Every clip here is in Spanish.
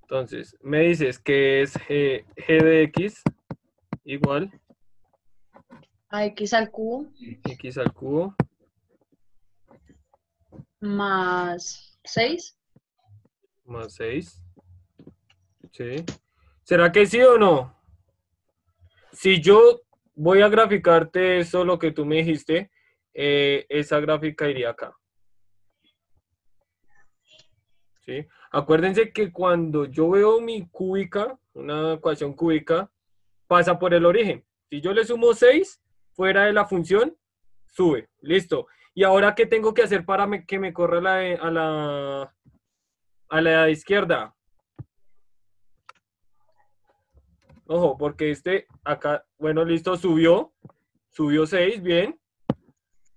Entonces, me dices que es g de x igual A x al cubo x al cubo más 6. más 6. ¿Sí? ¿Será que sí o no? Si yo voy a graficarte eso, lo que tú me dijiste, esa gráfica iría acá. ¿Sí? Acuérdense que cuando yo veo mi cúbica, una ecuación cúbica, pasa por el origen. Si yo le sumo 6 fuera de la función, sube. Listo. ¿Y ahora qué tengo que hacer para que me corra a la izquierda? Ojo, porque este acá, bueno, listo, subió 6, bien.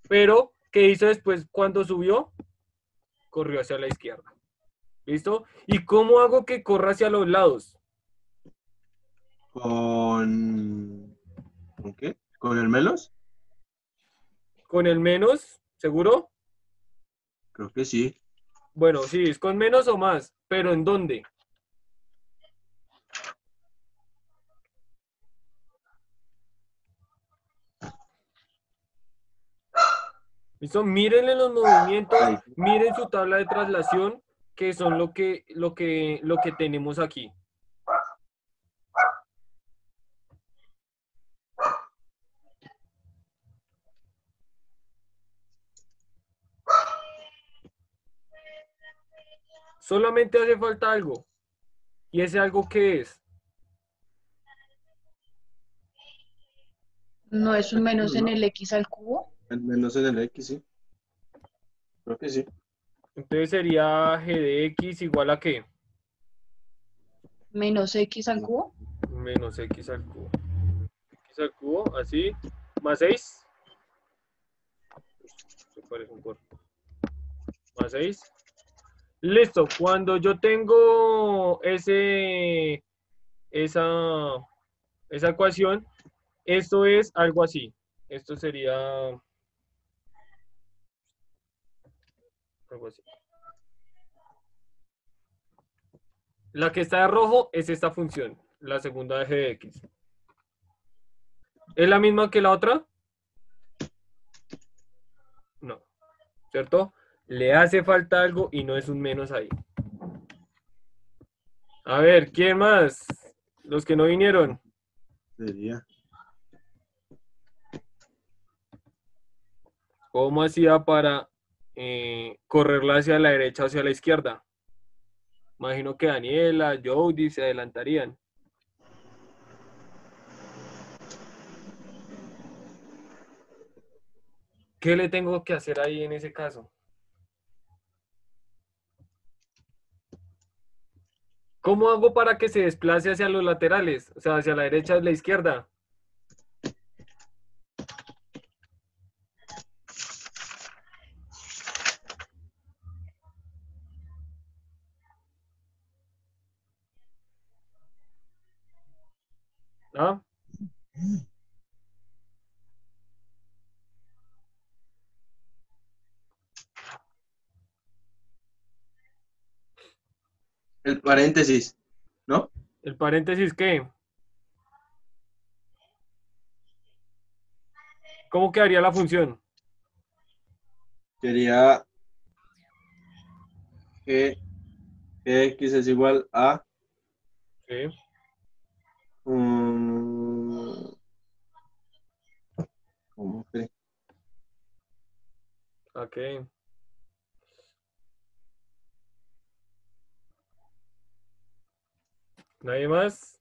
Pero, ¿qué hizo después cuando subió? Corrió hacia la izquierda. ¿Listo? ¿Y cómo hago que corra hacia los lados? ¿Con qué? ¿Con el menos? ¿Con el menos? ¿Seguro? Creo que sí. Bueno, sí, es con menos o más, pero ¿en dónde? ¿Listo? Mírenle los movimientos, Ahí. miren su tabla de traslación, que son lo que tenemos aquí. Solamente hace falta algo. ¿Y ese algo qué es? No es un El menos menos, en ¿no? el x al cubo. El menos en el X, sí. Creo que sí. Entonces sería g de x igual a ¿qué? Menos x al cubo. Menos x al cubo. X al cubo, así, más 6. Se parece un poco. Más 6. Listo, cuando yo tengo esa ecuación, esto es algo así. Esto sería algo así. La que está de rojo es esta función, la segunda de g de x. ¿Es la misma que la otra? No, ¿cierto? Le hace falta algo y no es un menos ahí. A ver, ¿quién más? Los que no vinieron. Sería. ¿Cómo hacía para correrla hacia la derecha o hacia la izquierda? Imagino que Daniela, Jody se adelantarían. ¿Qué le tengo que hacer ahí en ese caso? ¿Cómo hago para que se desplace hacia los laterales? O sea, hacia la derecha o la izquierda. ¿Ah? El paréntesis, ¿no? ¿El paréntesis qué? ¿Cómo quedaría la función? Sería que X es igual a Sí. ¿cómo que? Ok. ¿Nadie más?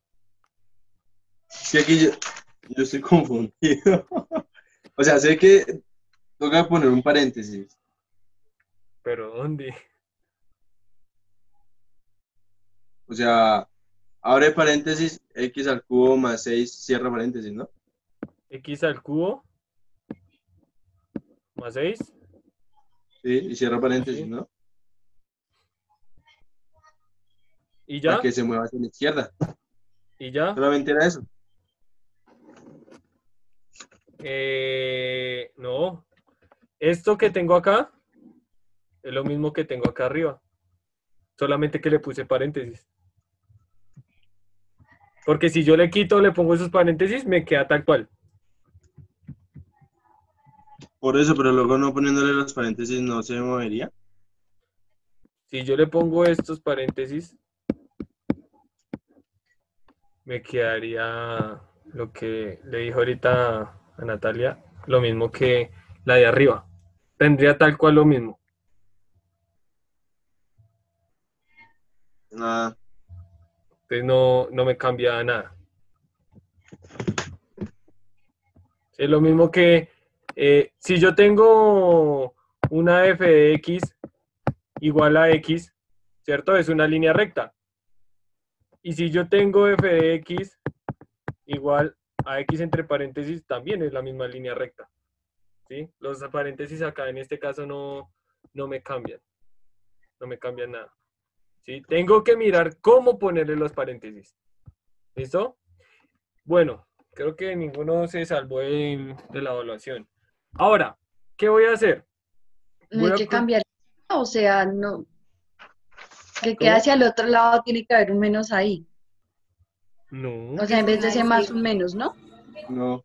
Sí, aquí yo estoy confundido. O sea, sé que toca poner un paréntesis. ¿Pero dónde? O sea, abre paréntesis, X al cubo más 6 cierra paréntesis, ¿no? X al cubo más 6. Sí, y cierra paréntesis, Sí. ¿no? ¿Y Para ya? que se mueva hacia la izquierda. ¿Y ya? Solamente era eso. No. Esto que tengo acá Es lo mismo que tengo acá arriba. Solamente que le puse paréntesis. Porque si yo le quito, le pongo esos paréntesis, me queda tal cual. Por eso, pero luego no poniéndole los paréntesis no se movería. Si yo le pongo estos paréntesis, me quedaría lo que le dijo ahorita a Natalia, lo mismo que la de arriba. Tendría tal cual lo mismo. Nada. Entonces no me cambia nada. Es lo mismo que si yo tengo una f de x igual a x, ¿cierto? Es una línea recta. Y si yo tengo f de x igual a x entre paréntesis, también es la misma línea recta. ¿Sí? Los paréntesis acá en este caso no me cambian. No me cambian nada. ¿Sí? Tengo que mirar cómo ponerle los paréntesis. ¿Listo? Bueno, creo que ninguno se salvó de la evaluación. Ahora, ¿qué voy a hacer? No Voy hay a... que cambiar, o sea, no, que quede ¿Cómo? hacia el otro lado tiene que haber un menos ahí. No, O sea, en vez de ese más, un menos, ¿no? No.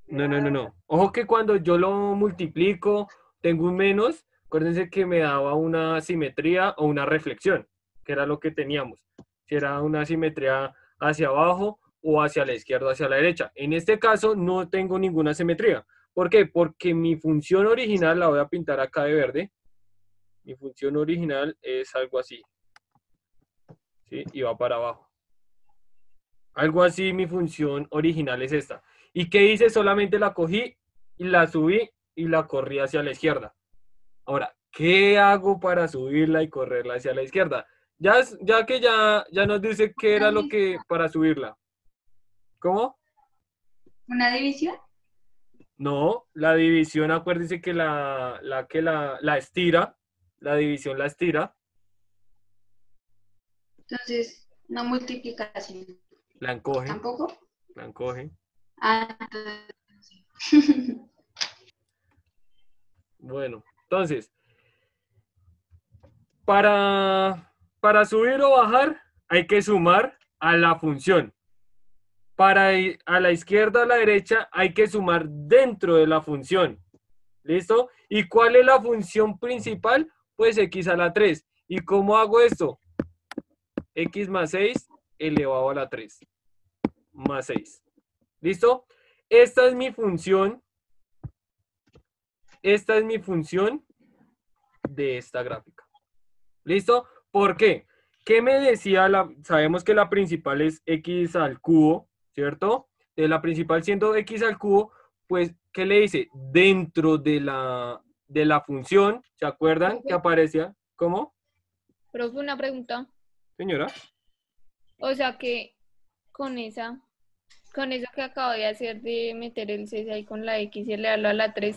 no. Ojo que cuando yo lo multiplico, tengo un menos, acuérdense que me daba una simetría o una reflexión, que era lo que teníamos. Si era una simetría hacia abajo o hacia la izquierda o hacia la derecha. En este caso no tengo ninguna simetría. ¿Por qué? Porque mi función original, la voy a pintar acá de verde, mi función original es algo así, ¿sí? Y va para abajo. Algo así, mi función original es esta. ¿Y qué hice? Solamente la cogí y la subí y la corrí hacia la izquierda. Ahora, ¿qué hago para subirla y correrla hacia la izquierda? Ya que ya nos dice qué era lo que para subirla. ¿Cómo? ¿Una división? No, la división, acuérdense que la estira, la división la estira, Entonces, no multiplicación. la encoge, ¿Tampoco? la encoge. Ah, Bueno, entonces, para subir o bajar hay que sumar a la función. Para ir a la izquierda o a la derecha hay que sumar dentro de la función. ¿Listo? ¿Y cuál es la función principal? Pues x a la 3. ¿Y cómo hago esto? X más 6 elevado a la 3 más 6. ¿Listo? Esta es mi función. Esta es mi función de esta gráfica. ¿Listo? ¿Por qué? ¿Qué me decía sabemos que la principal es x al cubo, ¿cierto? De la principal siendo x al cubo, pues, ¿qué le dice? Dentro de la función, ¿se acuerdan que aparecía? ¿Cómo? Profe, una pregunta. Señora. O sea que con con eso que acabo de hacer de meter el 6 ahí con la X y elevarlo a la 3,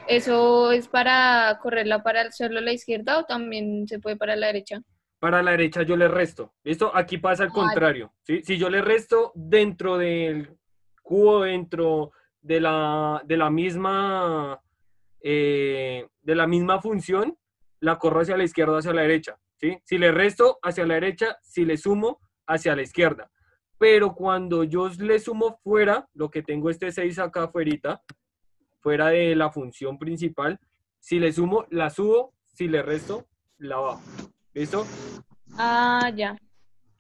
¿eso es para correrla para solo la izquierda o también se puede para la derecha? Para la derecha yo le resto. ¿Listo? Aquí pasa al contrario. ¿Sí? Si yo le resto dentro del cubo, dentro de la misma función, la corro hacia la izquierda o hacia la derecha. ¿Sí? Si le resto hacia la derecha, si le sumo hacia la izquierda. Pero cuando yo le sumo fuera, lo que tengo este 6 acá afuera, fuera de la función principal, si le sumo, la subo, si le resto, la bajo. ¿Listo? Ah, ya.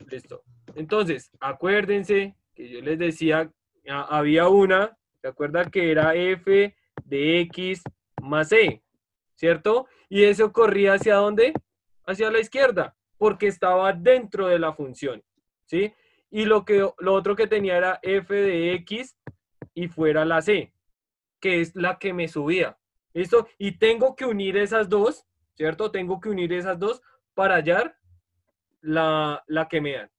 Listo. Entonces, acuérdense que yo les decía, había una, ¿se acuerdan que era f de x más e? ¿Cierto? Y eso corría ¿hacia dónde? Hacia la izquierda, porque estaba dentro de la función, ¿sí? Y lo otro que tenía era f de x y fuera la c, que es la que me subía. ¿Listo? Y tengo que unir esas dos, ¿cierto? Tengo que unir esas dos para hallar la que me dan.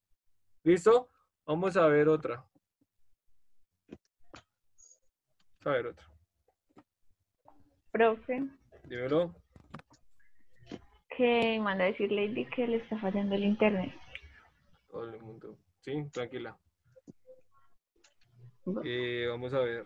¿Listo? Vamos a ver otra. A ver otra. Profe, Dímelo. que manda a decir Lady que le está fallando el internet. Todo el mundo. Sí, tranquila. Vamos a ver.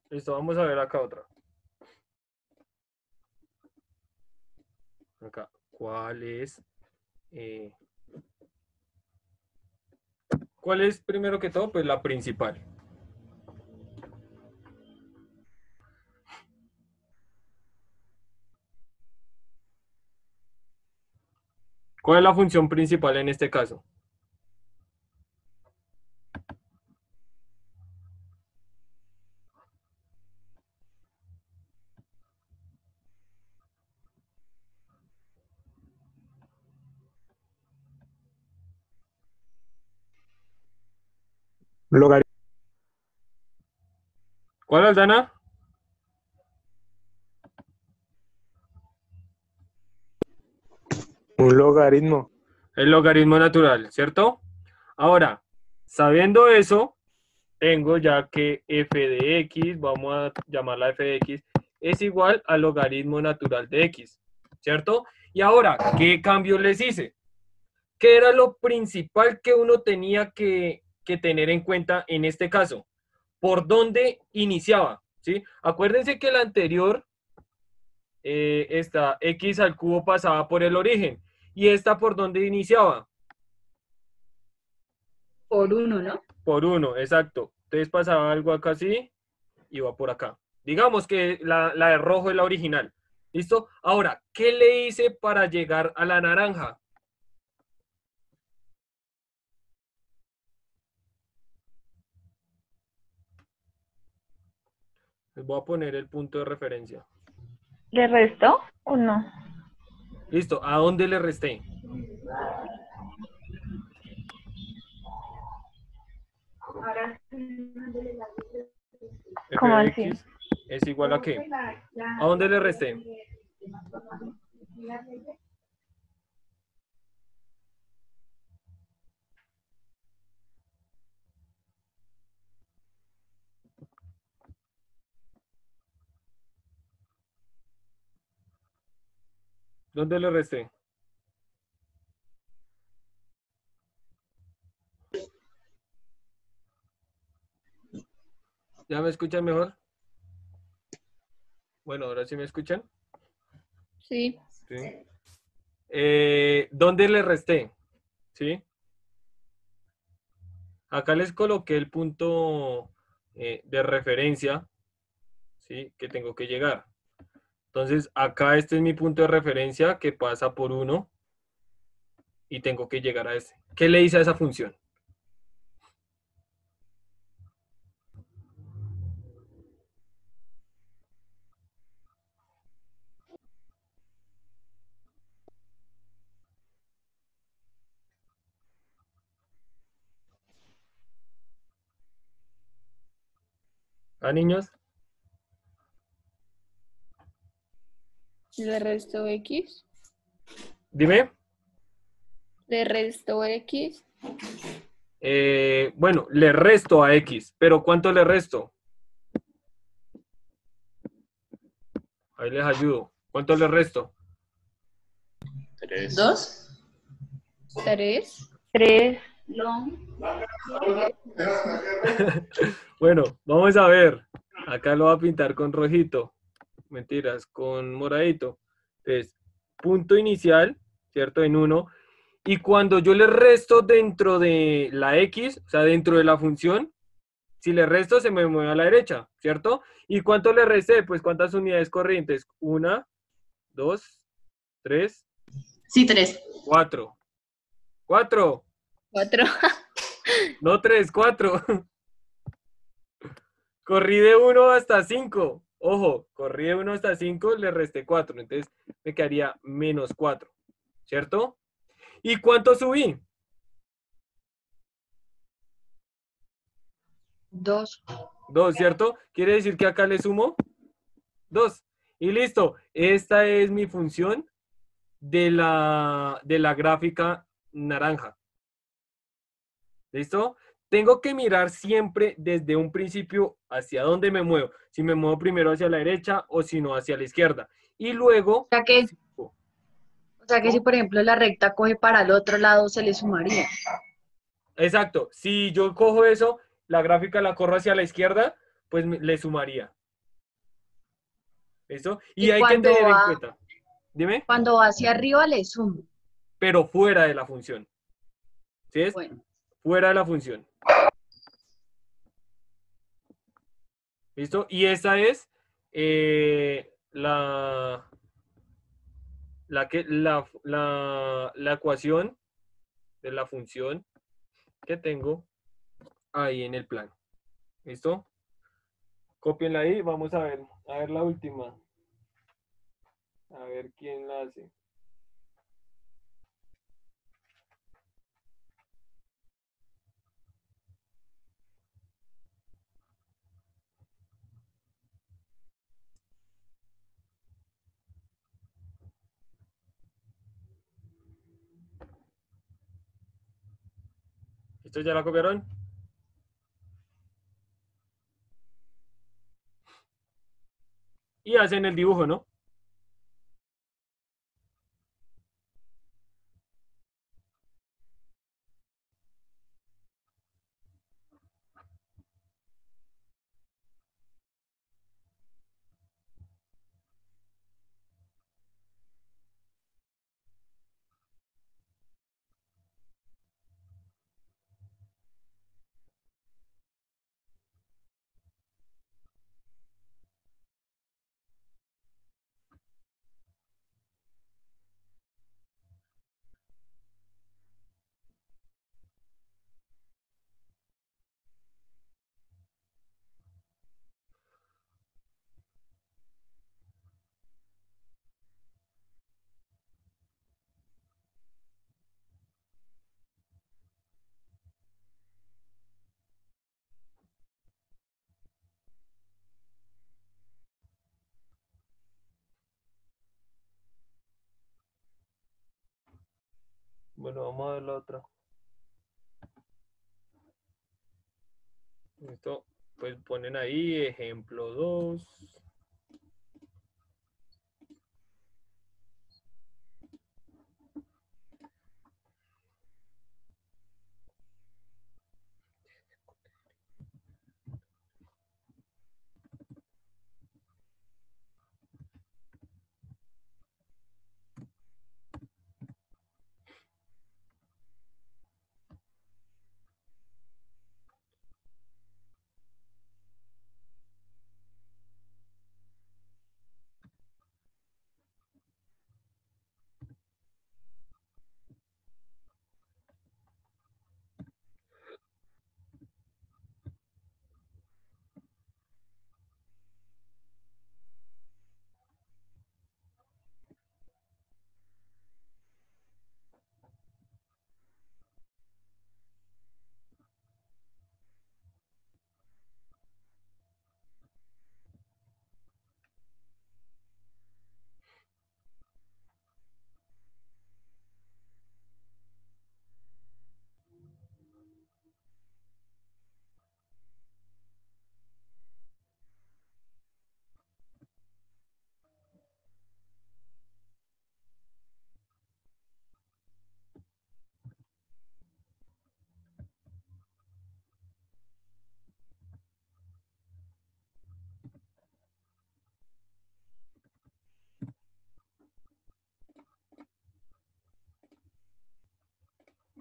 Listo, vamos a ver acá otra. Acá, ¿cuál es? ¿Cuál es primero que todo? Pues la principal. ¿Cuál es la función principal en este caso? Logaritmo. ¿Cuál, Aldana? Un logaritmo. El logaritmo natural, ¿cierto? Ahora, sabiendo eso, tengo ya que f de x, vamos a llamarla f de x, es igual al logaritmo natural de x, ¿cierto? Y ahora, ¿qué cambios les hice? ¿Qué era lo principal que uno tenía que tener en cuenta en este caso? ¿Por dónde iniciaba? ¿Sí? Acuérdense que el anterior, esta x al cubo pasaba por el origen. ¿Y esta por dónde iniciaba? Por 1, ¿no? Por 1, exacto. Entonces pasaba algo acá así y va por acá. Digamos que la de rojo es la original. ¿Listo? Ahora, ¿qué le hice para llegar a la naranja? Les voy a poner el punto de referencia. ¿Le restó o no? Listo, ¿a dónde le resté? ¿Cómo f de así? x es igual a ¿qué? ¿A dónde le resté? ¿Dónde le resté? ¿Ya me escuchan mejor? Bueno, ahora sí me escuchan. Sí. Sí. ¿Dónde le resté? ¿Sí? Acá les coloqué el punto de referencia, ¿sí? Que tengo que llegar. Entonces, acá este es mi punto de referencia que pasa por 1 y tengo que llegar a este. ¿Qué le hice a esa función? ¿Ah, niños? Le resto X. Dime. Le resto X. Bueno, le resto a X, pero ¿cuánto le resto? Ahí les ayudo. ¿Cuánto le resto? 3. 2. 3. 3. Bueno, vamos a ver. Acá lo voy a pintar con rojito. Mentiras, con moradito. Entonces, punto inicial, ¿cierto? En 1. Y cuando yo le resto dentro de la X, o sea, dentro de la función, si le resto se me mueve a la derecha, ¿cierto? ¿Y cuánto le resté? Pues ¿cuántas unidades corrientes? 1, 2, 3, Sí, 3. 4. 4. 4. No 3, 4. Corrí de 1 hasta 5. Ojo, corrí de 1 hasta 5, le resté 4. Entonces me quedaría menos 4, ¿cierto? ¿Y cuánto subí? 2. 2, ¿cierto? Quiere decir que acá le sumo 2. Y listo. Esta es mi función de la gráfica naranja. ¿Listo? Tengo que mirar siempre desde un principio hacia dónde me muevo. Si me muevo primero hacia la derecha o si no hacia la izquierda. Y luego... O sea que si, por ejemplo, la recta coge para el otro lado, se le sumaría. Exacto. Si yo cojo eso, la gráfica la corro hacia la izquierda, pues le sumaría. ¿Listo? Y Y hay que cuando tener en va- cuenta, dime, Cuando va hacia arriba le sumo. pero fuera de la función. ¿Sí es? Bueno, Fuera de la función. ¿Listo? Y esa es la ecuación de la función que tengo ahí en el plano. ¿Listo? Cópienla ahí, vamos a ver la última. A ver quién la hace. ¿Esto ya la copiaron? Y hacen el dibujo, ¿no? Bueno, vamos a ver la otra. Listo. Pues ponen ahí ejemplo 2.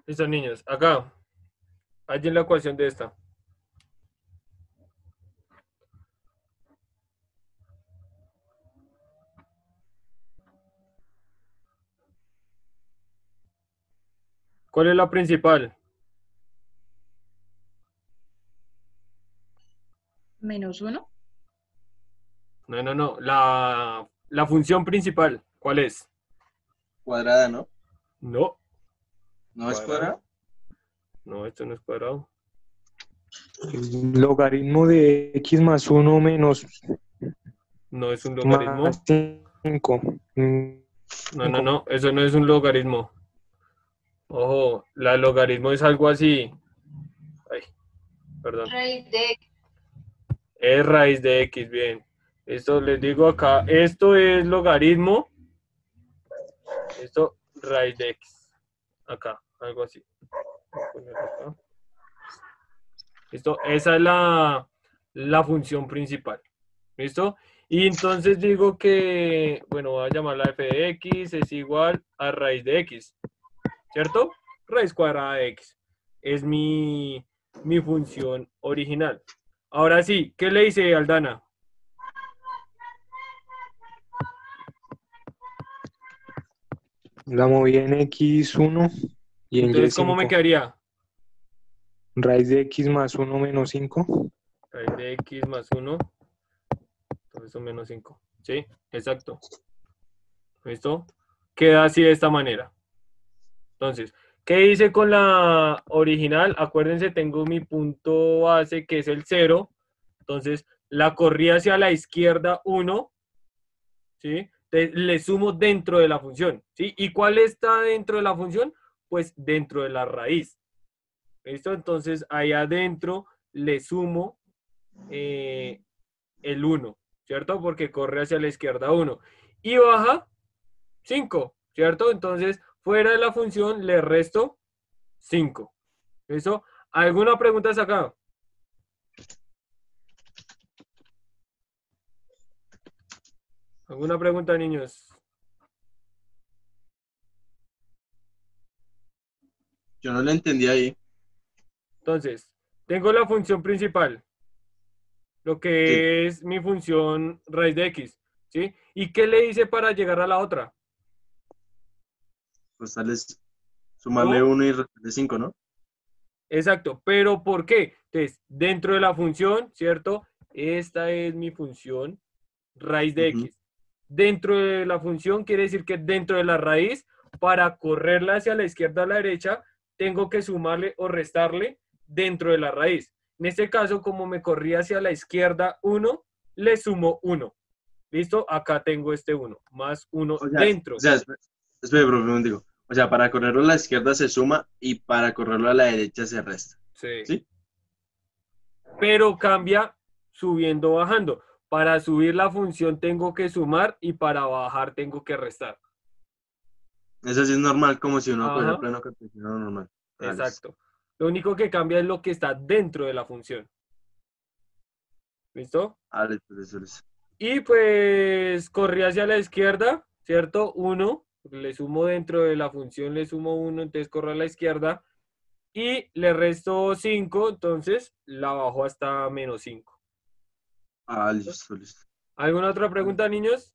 Listo, niños. Acá. Allí en la ecuación de esta. ¿Cuál es la principal? -1. No. La función principal. ¿Cuál es? Cuadrada, ¿no? No. ¿No es Cuadrada. cuadrada? No, esto no es cuadrado. El logaritmo de x más 1 menos No es un logaritmo. más 5. No. Eso no es un logaritmo. Ojo, la logaritmo es algo así. Ay, perdón. Raíz de X. Es raíz de x, bien. Esto les digo acá. Esto es logaritmo. Esto, raíz de x. Acá, algo así. Voy a ponerlo acá. Listo, esa es la función principal. ¿Listo? Y entonces digo que, bueno, voy a llamarla f de x es igual a raíz de x, ¿cierto? Raíz cuadrada de x. Es mi función original. Ahora sí, ¿qué le dice Aldana? La moví en X1 y en Entonces, ¿cómo me Y5. quedaría? Raíz de X más 1 menos 5. Raíz de x más 1, entonces son menos 5. ¿Sí? Exacto. ¿Listo? Queda así de esta manera. Entonces, ¿qué hice con la original? Acuérdense, tengo mi punto base que es el 0. Entonces, la corrí hacia la izquierda 1. ¿Sí? Entonces, le sumo dentro de la función. ¿Sí? ¿Y cuál está dentro de la función? Pues dentro de la raíz. ¿Listo? Entonces, ahí adentro le sumo el 1, ¿cierto? Porque corre hacia la izquierda 1. Y baja 5, ¿cierto? Entonces, fuera de la función le resto 5. ¿Listo? ¿Alguna pregunta hasta acá? ¿Alguna pregunta, niños? Yo no le entendí ahí. Entonces, tengo la función principal, lo Sí, que es mi función raíz de x, ¿sí? ¿Y qué le hice para llegar a la otra? pues sales sumarle ¿Cómo? 1 y restarle 5, ¿no? Exacto, pero ¿por qué? Entonces, dentro de la función, ¿cierto? Esta es mi función raíz de Ujú. x. Dentro de la función quiere decir que dentro de la raíz, para correrla hacia la izquierda o la derecha, tengo que sumarle o restarle dentro de la raíz. En este caso, como me corrí hacia la izquierda 1, le sumo 1. ¿Listo? Acá tengo este 1, más 1 O dentro. sea, espera, profe, un digo. O sea, para correrlo a la izquierda se suma y para correrlo a la derecha se resta. Sí. ¿Sí? Pero cambia subiendo o bajando. Para subir la función tengo que sumar y para bajar tengo que restar. Eso sí es normal, como si uno cogiera el Ajá, plano cartesiano normal. Ah, listo. exacto. Lo único que cambia es lo que está dentro de la función. ¿Listo? Ah, listo, listo, listo. Y pues corrí hacia la izquierda, ¿cierto? 1, le sumo dentro de la función, le sumo 1, entonces corro a la izquierda. Y le resto 5, entonces la bajo hasta menos 5. Ah, listo, listo. ¿Alguna otra pregunta, niños?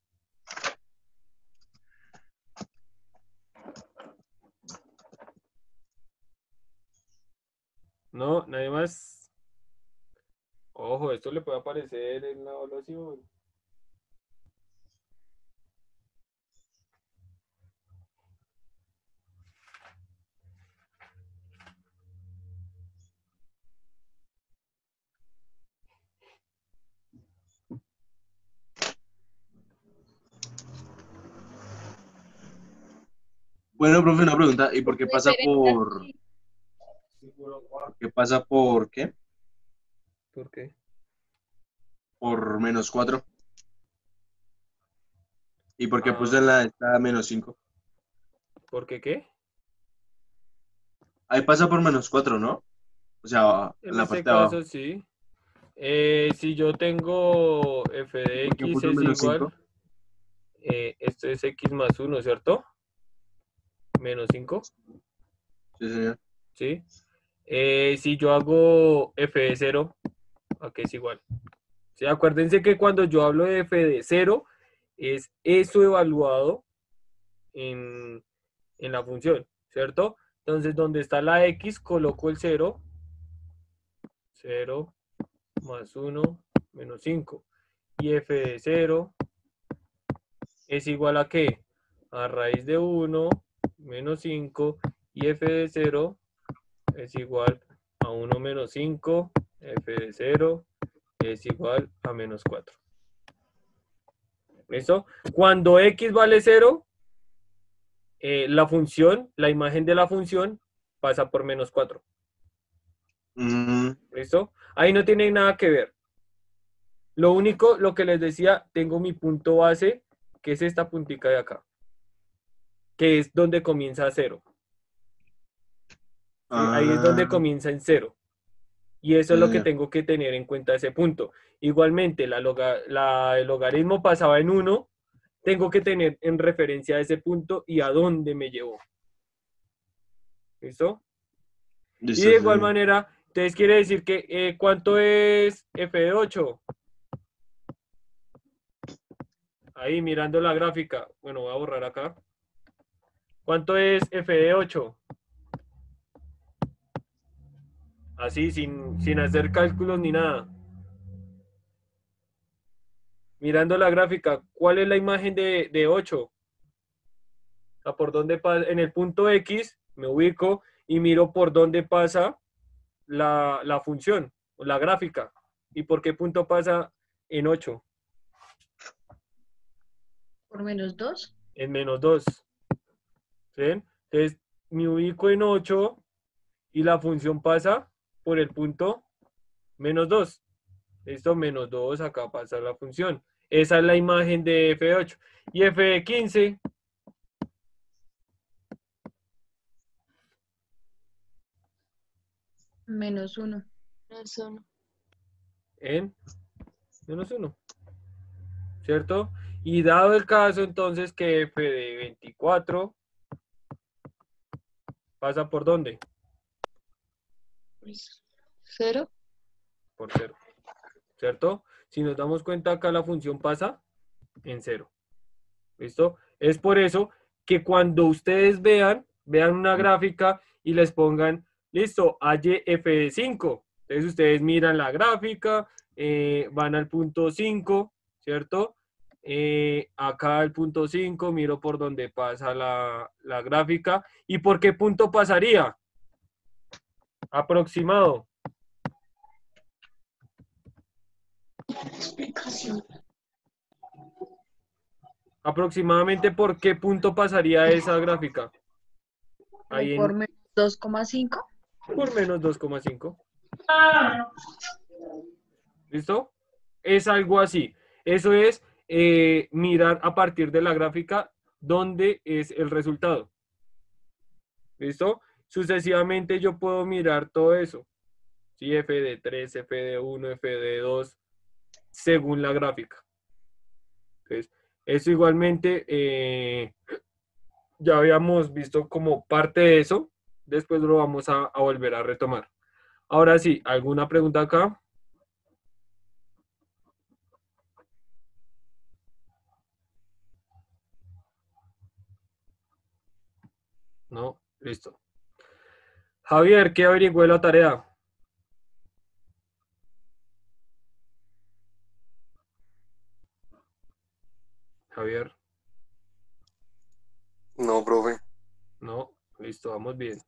No, nadie más. Ojo, esto le puede aparecer en la evaluación. Bueno, profe, una pregunta. ¿Y por qué pasa Referencia, por qué pasa por qué? ¿Por qué? Por -4. ¿Y por qué puse en Ah, la esta -5? ¿por qué qué? Ahí pasa por -4, ¿no? O sea, en En la este parte de abajo. caso sí. Si yo tengo f de ¿Por qué x puso es igual, -5? esto es x más 1, ¿cierto? Menos 5, Sí, señor. ¿sí? Si yo hago f de 0, ¿a qué es igual? Sí, acuérdense que cuando yo hablo de f de 0, es eso evaluado en la función, ¿cierto? Entonces, donde está la x, coloco el 0, 0 más 1 menos 5. Y f de 0 es igual a ¿qué? A raíz de 1 menos 5. Y f de 0 es igual a 1 menos 5. F de 0 es igual a menos 4. ¿Listo? Cuando x vale 0, la función, la imagen de la función pasa por menos 4. Mm, ¿Listo? Ahí no tiene nada que ver. Lo único, lo que les decía, tengo mi punto base, que es esta puntica de acá, que es donde comienza a 0. ¿Sí? Ahí es donde ah, comienza en 0. Y eso es lo que señor. tengo que tener en cuenta ese punto. Igualmente, el logaritmo pasaba en 1, tengo que tener en referencia a ese punto y a dónde me llevó. ¿Listo? Y Listo, de igual sí. manera, entonces quiere decir que ¿cuánto es f de 8? Ahí mirando la gráfica. Bueno, voy a borrar acá. ¿Cuánto es f de 8? Así, sin hacer cálculos ni nada. Mirando la gráfica, ¿cuál es la imagen de 8? ¿Por dónde pasa? En el punto X me ubico y miro por dónde pasa la función, o la gráfica. ¿Y por qué punto pasa en 8? Por -2. En -2. ¿Sí? Entonces, me ubico en 8 y la función pasa por el punto -2. Esto -2, acá pasa la función. Esa es la imagen de f de 8. Y f de 15... -1. en -1, ¿cierto? Y dado el caso, entonces, que f de 24 pasa por ¿dónde? 0. Por 0, ¿cierto? Si nos damos cuenta, acá la función pasa en 0. ¿Listo? Es por eso que cuando ustedes vean una gráfica y les pongan, listo, halle f de 5. Entonces ustedes miran la gráfica, van al punto 5, ¿cierto? Acá al punto 5, miro por donde pasa la gráfica. ¿Y por qué punto pasaría? Aproximado. Aproximadamente por qué punto pasaría esa gráfica. Ahí Por en, -2,5. por -2,5. ¿Listo? Es algo así. Eso es mirar a partir de la gráfica dónde es el resultado. ¿Listo? Sucesivamente yo puedo mirar todo eso. ¿Sí? F de 3, F de 1, F de 2, según la gráfica. Entonces, eso igualmente ya habíamos visto como parte de eso. Después lo vamos a volver a retomar. Ahora sí, ¿alguna pregunta acá? No, listo. Javier, ¿qué averiguó de la tarea? Javier, No, profe. no, listo, vamos bien.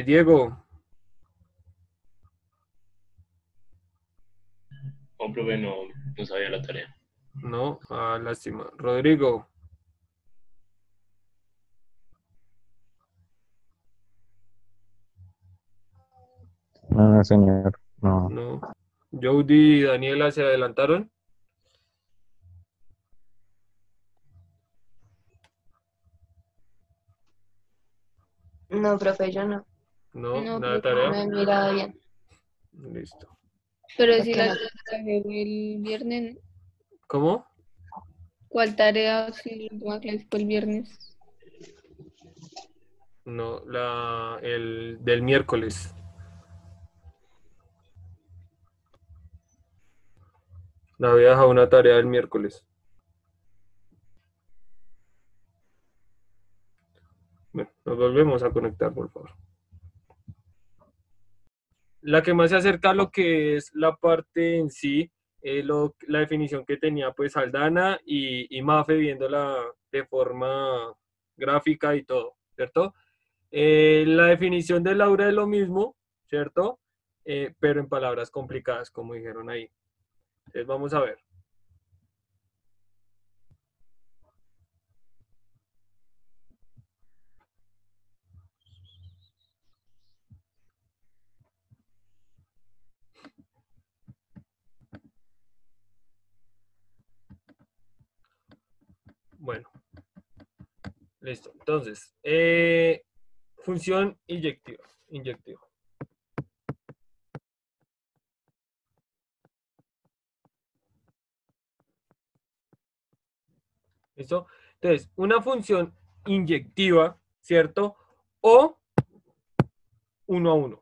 Diego, No, profe, no sabía la tarea. no, lástima. Rodrigo, No, señor, no. no. Jody y Daniela se adelantaron. No, profe, yo no. No, No, nada de profe. No tarea. he mirado bien. Listo. Pero Lo si que la no. traje el viernes, ¿no? ¿Cómo? ¿Cuál tarea? Si la última clase fue el viernes. No, el del miércoles. La había dejado una tarea del miércoles. Bueno, nos volvemos a conectar, por favor. La que más se acerca a lo que es la parte en sí, la definición que tenía pues Aldana y Mafe viéndola de forma gráfica y todo, ¿cierto? La definición de Laura es lo mismo, ¿cierto? Pero en palabras complicadas, como dijeron ahí. Entonces vamos a ver. Bueno, listo. Entonces, función inyectiva. inyectiva. ¿Listo? Entonces, una función inyectiva, ¿cierto? O 1 a 1.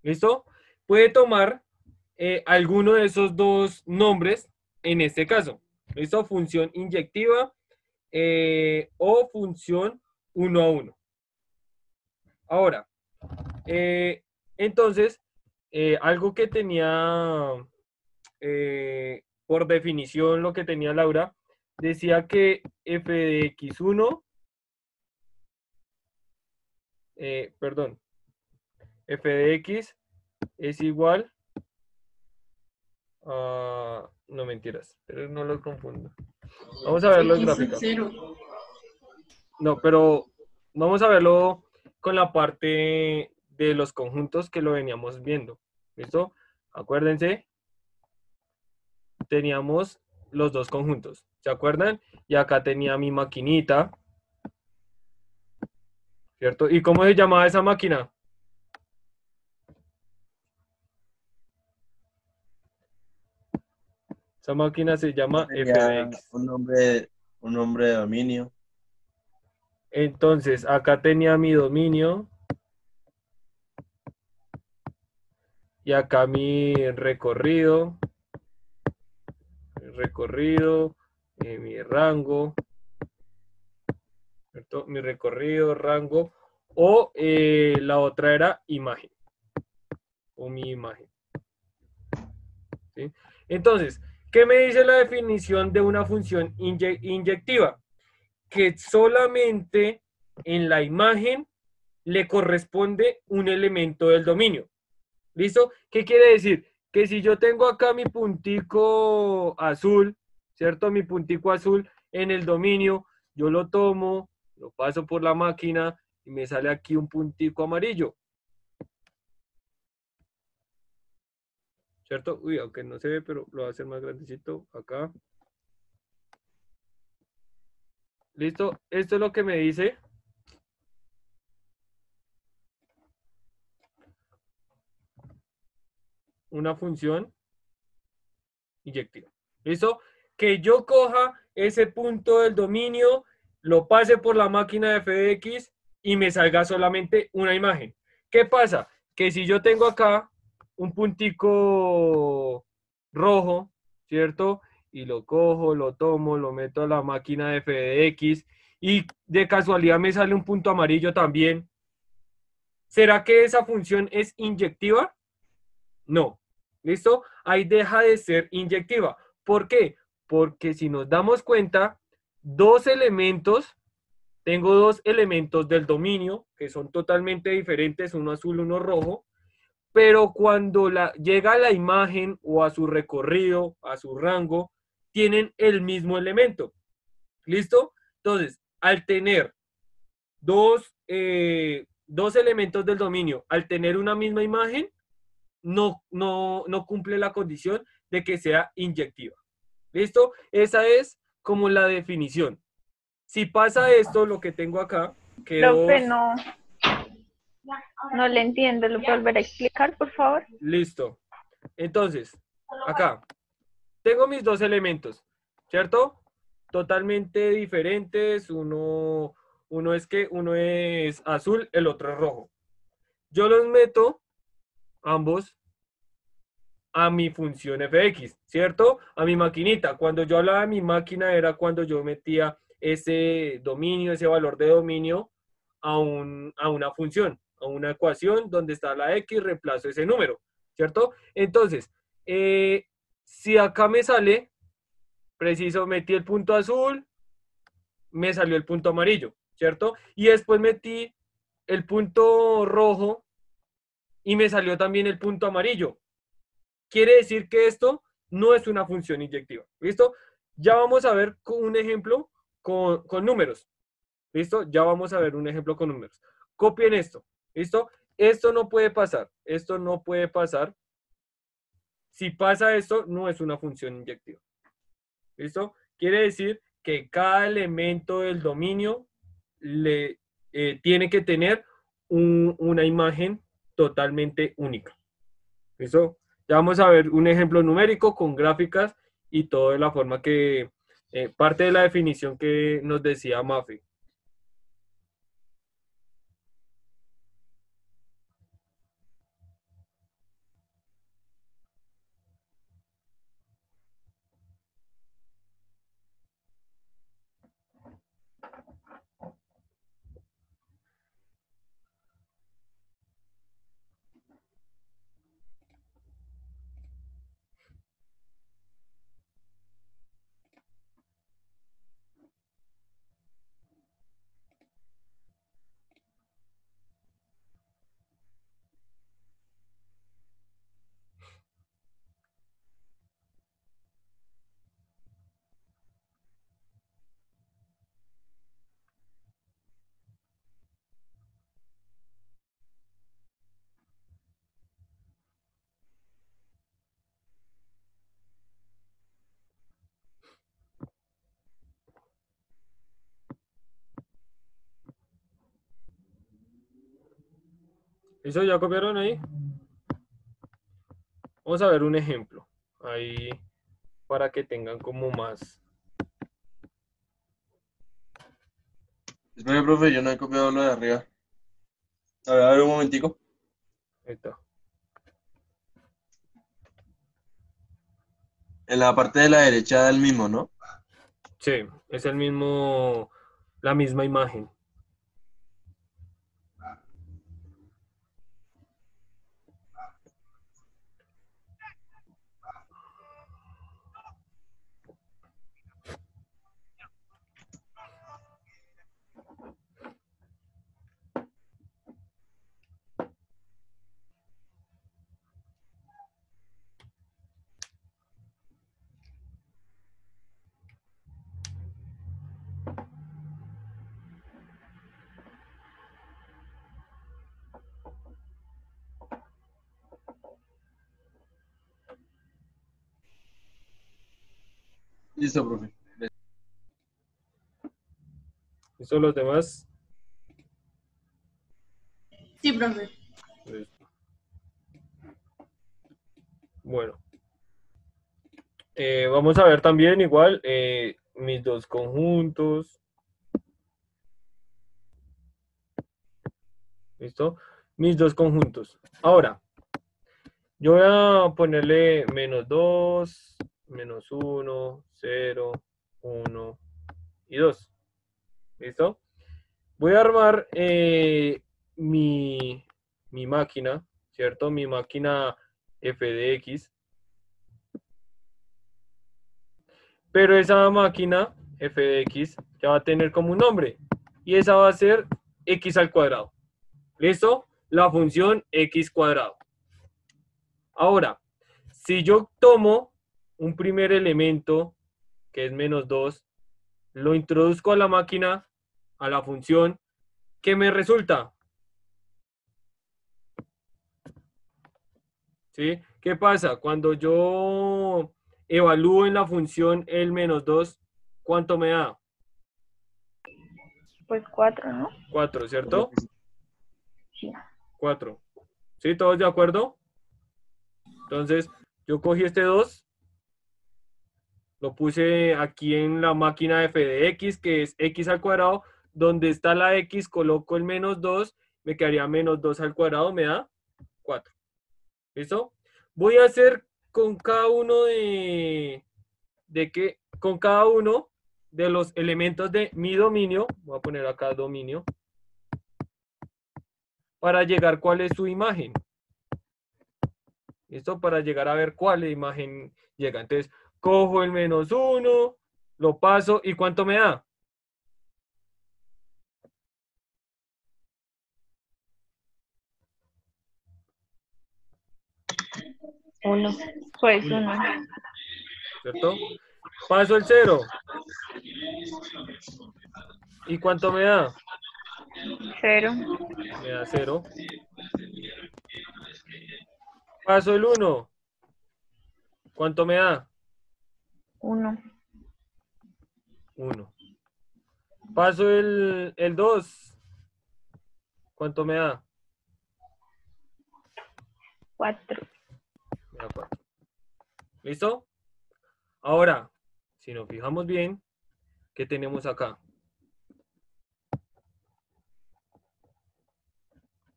¿Listo? Puede tomar alguno de esos dos nombres en este caso. ¿Listo? Función inyectiva o función 1 a 1. Ahora, entonces, algo que tenía por definición, lo que tenía Laura, decía que f de x1, perdón, f de x es igual a, no mentiras, pero no lo confundo. Vamos a verlo en gráfica. No, pero vamos a verlo con la parte de los conjuntos que lo veníamos viendo. ¿Listo? Acuérdense, teníamos los dos conjuntos. ¿Se acuerdan? Y acá tenía mi maquinita. ¿Cierto? ¿Y cómo se llamaba esa máquina? Esa máquina se llama f de Sería x. un nombre de dominio. Entonces, acá tenía mi dominio. Y acá mi recorrido. Mi rango. ¿Cierto? Mi recorrido, rango. O la otra era imagen. O mi imagen. ¿Sí? Entonces, ¿qué me dice la definición de una función inyectiva? Que solamente en la imagen le corresponde un elemento del dominio. ¿Listo? ¿Qué quiere decir? Que si yo tengo acá mi puntico azul, ¿cierto? Mi puntico azul en el dominio, yo lo tomo, lo paso por la máquina y me sale aquí un puntico amarillo. ¿Cierto? Uy, aunque no se ve, pero lo voy a hacer más grandecito acá. ¿Listo? Esto es lo que me dice. Una función inyectiva. ¿Listo? Que yo coja ese punto del dominio, lo pase por la máquina de f de x y me salga solamente una imagen. ¿Qué pasa? Que si yo tengo acá un puntico rojo, ¿cierto? Y lo cojo, lo tomo, lo meto a la máquina de f de x y de casualidad me sale un punto amarillo también. ¿Será que esa función es inyectiva? No. ¿Listo? Ahí deja de ser inyectiva. ¿Por qué? Porque si nos damos cuenta, tengo dos elementos del dominio que son totalmente diferentes, uno azul, uno rojo, pero cuando llega a la imagen o a su recorrido, a su rango, tienen el mismo elemento. ¿Listo? Entonces, al tener dos elementos del dominio, al tener una misma imagen, no cumple la condición de que sea inyectiva. ¿Listo? Esa es como la definición. Si pasa esto, lo que tengo acá, que Profe, no le entiendo. ¿Lo puedo volver a explicar, por favor? Listo. Entonces, acá, tengo mis dos elementos, ¿cierto? Totalmente diferentes. Uno es azul, el otro es rojo. Yo los meto ambos a mi función fx, ¿cierto? A mi maquinita. Cuando yo hablaba de mi máquina era cuando yo metía ese dominio, ese valor de dominio a una función, a una ecuación donde está la x, reemplazo ese número, ¿cierto? Entonces, si acá me sale, preciso, metí el punto azul, me salió el punto amarillo, ¿cierto? Y después metí el punto rojo y me salió también el punto amarillo. Quiere decir que esto no es una función inyectiva. ¿Listo? Ya vamos a ver un ejemplo con números. ¿Listo? Ya vamos a ver un ejemplo con números. Copien esto. ¿Listo? Esto no puede pasar. Esto no puede pasar. Si pasa esto, no es una función inyectiva. ¿Listo? Quiere decir que cada elemento del dominio le tiene que tener una imagen totalmente única. ¿Listo? Ya vamos a ver un ejemplo numérico con gráficas y todo de la forma que, parte de la definición que nos decía Mafe. ¿Eso ya copiaron ahí? Vamos a ver un ejemplo. Ahí para que tengan como más. Espera, profe, yo no he copiado lo de arriba. A ver un momentico. Ahí está. En la parte de la derecha del mismo, ¿no? Sí, es el mismo, la misma imagen. Listo, profe. ¿Listo los demás? Sí, profe. Listo. Bueno. Vamos a ver también igual mis dos conjuntos. ¿Listo? Mis dos conjuntos. Ahora, yo voy a ponerle -2, -1, 0, 1 y 2. ¿Listo? Voy a armar mi máquina, ¿cierto? Mi máquina f de x. Pero esa máquina f de x ya va a tener como un nombre. Y esa va a ser x al cuadrado. ¿Listo? La función x cuadrado. Ahora, si yo tomo un primer elemento, que es -2, lo introduzco a la máquina, a la función, ¿qué me resulta? ¿Sí? ¿Qué pasa? Cuando yo evalúo en la función el -2, ¿cuánto me da? Pues 4, ¿no? 4, ¿cierto? Sí. 4. ¿Sí? ¿Todos de acuerdo? Entonces, yo cogí este 2, lo puse aquí en la máquina f de x, que es x al cuadrado. Donde está la x, coloco el -2, me quedaría -2 al cuadrado, me da 4. ¿Listo? Voy a hacer con cada uno con cada uno de los elementos de mi dominio, voy a poner acá dominio, para llegar cuál es su imagen. ¿Listo? Para llegar a ver cuál imagen llega. Entonces, cojo el -1, lo paso, ¿y cuánto me da? 1. Pues 1. ¿Cierto? Paso el 0. ¿Y cuánto me da? 0. Me da 0. Paso el 1. ¿Cuánto me da? 1. 1. Paso el 2. ¿Cuánto me da? 4. Me da 4. ¿Listo? Ahora, si nos fijamos bien, ¿qué tenemos acá?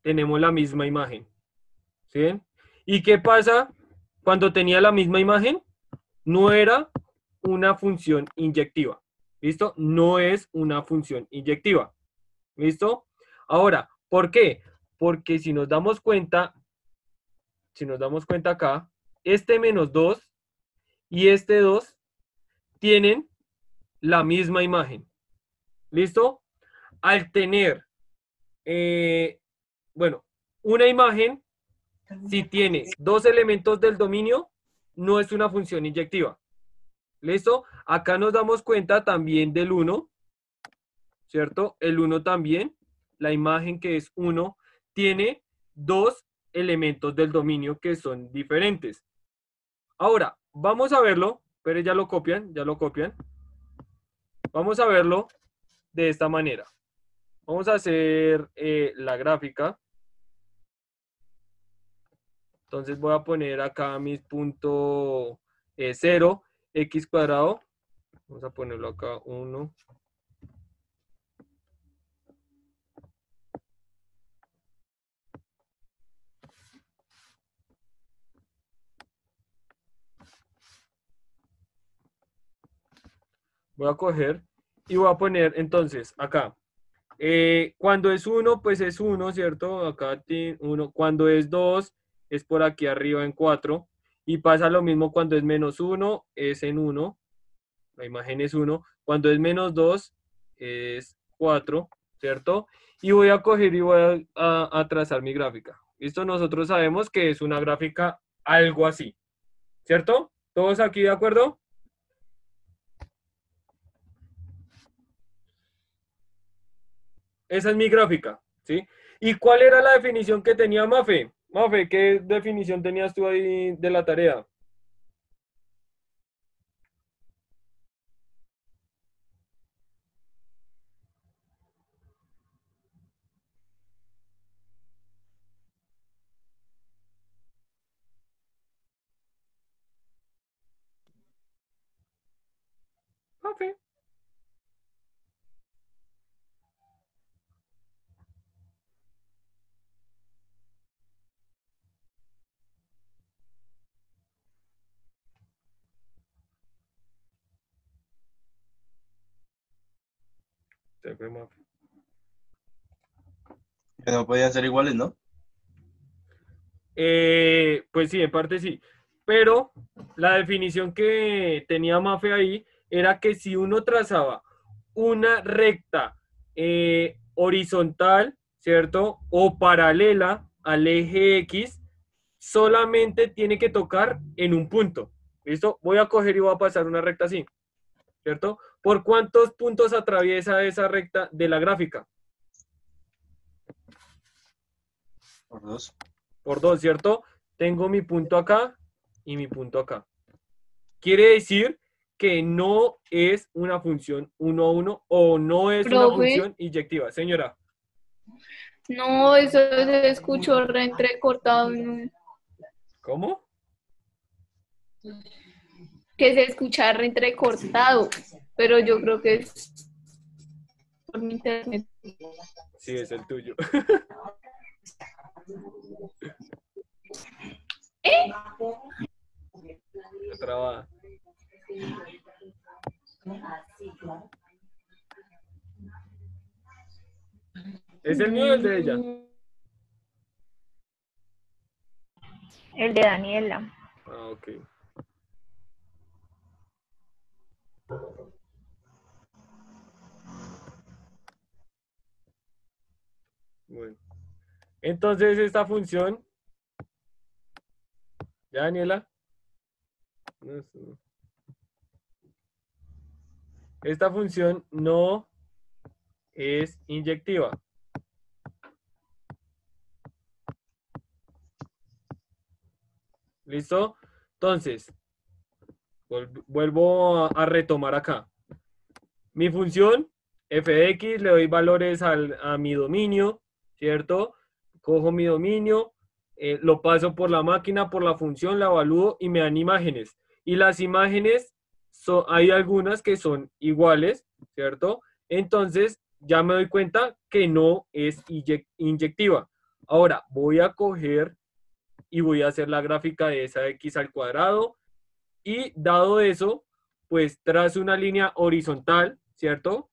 Tenemos la misma imagen. ¿Sí ven? ¿Y qué pasa cuando tenía la misma imagen? No era una función inyectiva. ¿Listo? No es una función inyectiva. ¿Listo? Ahora, ¿por qué? Porque si nos damos cuenta acá, este -2 y este 2 tienen la misma imagen. ¿Listo? Al tener, bueno, una imagen, si tiene dos elementos del dominio, no es una función inyectiva. ¿Listo? Acá nos damos cuenta también del 1, ¿cierto? El 1 también, la imagen que es 1, tiene dos elementos del dominio que son diferentes. Ahora, vamos a verlo, pero ya lo copian. Vamos a verlo de esta manera. Vamos a hacer la gráfica. Entonces voy a poner acá mis puntos 0, x cuadrado. Vamos a ponerlo acá 1. Voy a coger y voy a poner entonces acá. Cuando es 1, pues es 1, ¿cierto? Acá tiene 1. Cuando es 2, es por aquí arriba en 4. Y pasa lo mismo cuando es -1, es en 1. La imagen es 1. Cuando es -2, es 4, ¿cierto? Y voy a coger y voy a trazar mi gráfica. ¿Listo? Nosotros sabemos que es una gráfica algo así, ¿cierto? ¿Todos aquí de acuerdo? Esa es mi gráfica, ¿sí? ¿Y cuál era la definición que tenía Mafe? Mafe, ¿qué definición tenías tú ahí de la tarea? Mafe. Se fue Mafe. Que no podían ser iguales, ¿no? Pues sí, en parte sí. Pero la definición que tenía Mafe ahí era que si uno trazaba una recta horizontal, ¿cierto? O paralela al eje X, solamente tiene que tocar en un punto. ¿Listo? Voy a coger y voy a pasar una recta así, ¿cierto? ¿Por cuántos puntos atraviesa esa recta de la gráfica? Por 2. Por 2, ¿cierto? Tengo mi punto acá y mi punto acá. Quiere decir que no es una función 1 a 1 o no es una Profe. función inyectiva. Señora, No, eso se escuchó re entrecortado. ¿cómo? Que se escucha re entrecortado. Pero yo creo que es por mi internet. Sí, es el tuyo. Trabada. ¿Es el mío o el de ella? El de Daniela. Ah, ok. Bueno. Entonces esta función, ¿ya, Daniela? No, no. Esta función no es inyectiva. ¿Listo? Entonces, vuelvo a retomar acá. Mi función, f de x, le doy valores a mi dominio, ¿cierto? Cojo mi dominio, lo paso por la máquina, por la función, la evalúo y me dan imágenes. Y las imágenes, hay algunas que son iguales, ¿cierto? Entonces ya me doy cuenta que no es inyectiva. Ahora voy a coger y voy a hacer la gráfica de esa x al cuadrado y dado eso, pues trazo una línea horizontal, ¿cierto?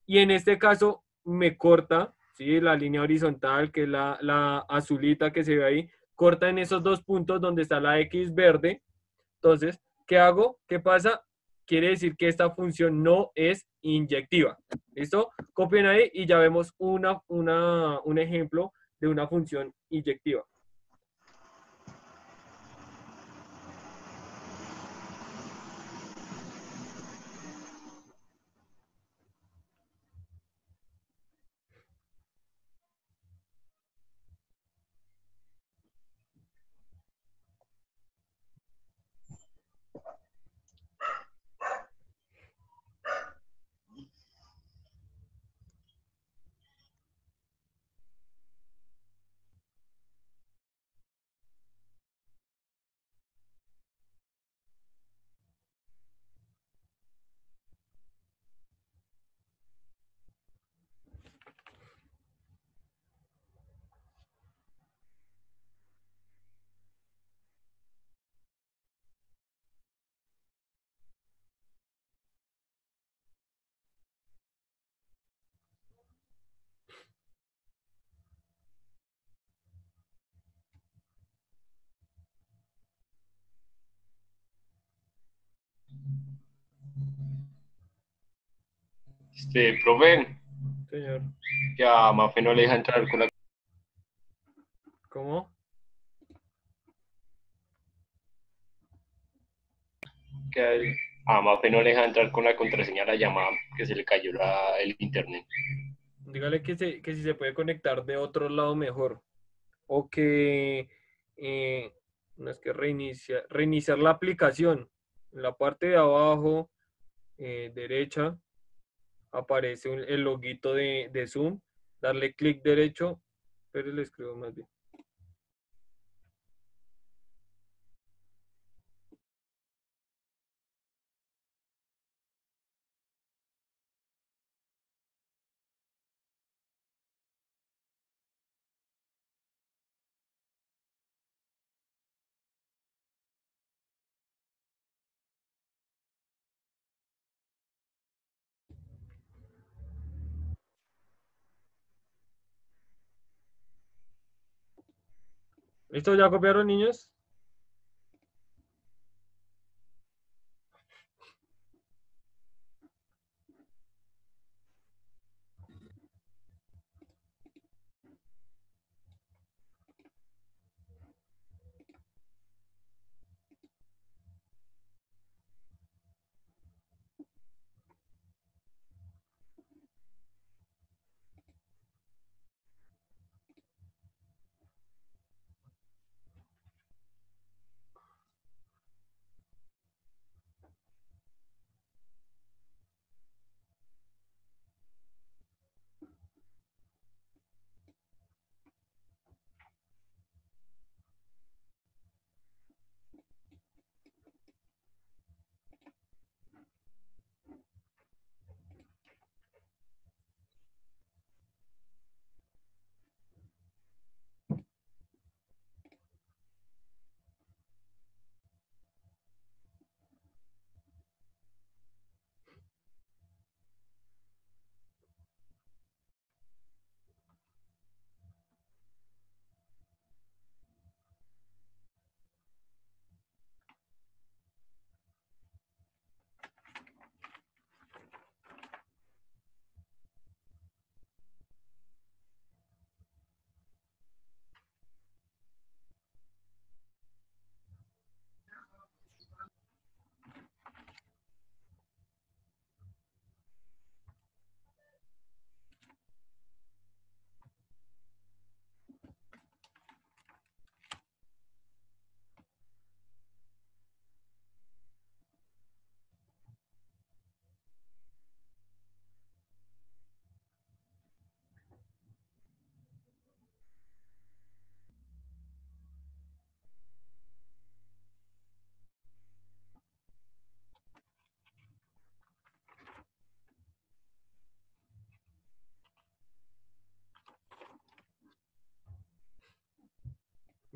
Y en este caso me corta, ¿sí? La línea horizontal, que es la azulita que se ve ahí, corta en esos dos puntos donde está la X verde. Entonces, ¿qué hago? ¿Qué pasa? Quiere decir que esta función no es inyectiva. ¿Listo? Copien ahí y ya vemos un ejemplo de una función inyectiva. Profe, Señor, que a Mafe no le deja entrar con la, ¿cómo? a Mafe no le deja entrar con la contraseña a la llamada, que se le cayó el internet. Dígale que si se puede conectar de otro lado mejor. O que no es que reiniciar la aplicación. En la parte de abajo, derecha, aparece el loguito de Zoom. Darle clic derecho, pero le escribo más bien. ¿Listo? ¿Ya copiaron, niños?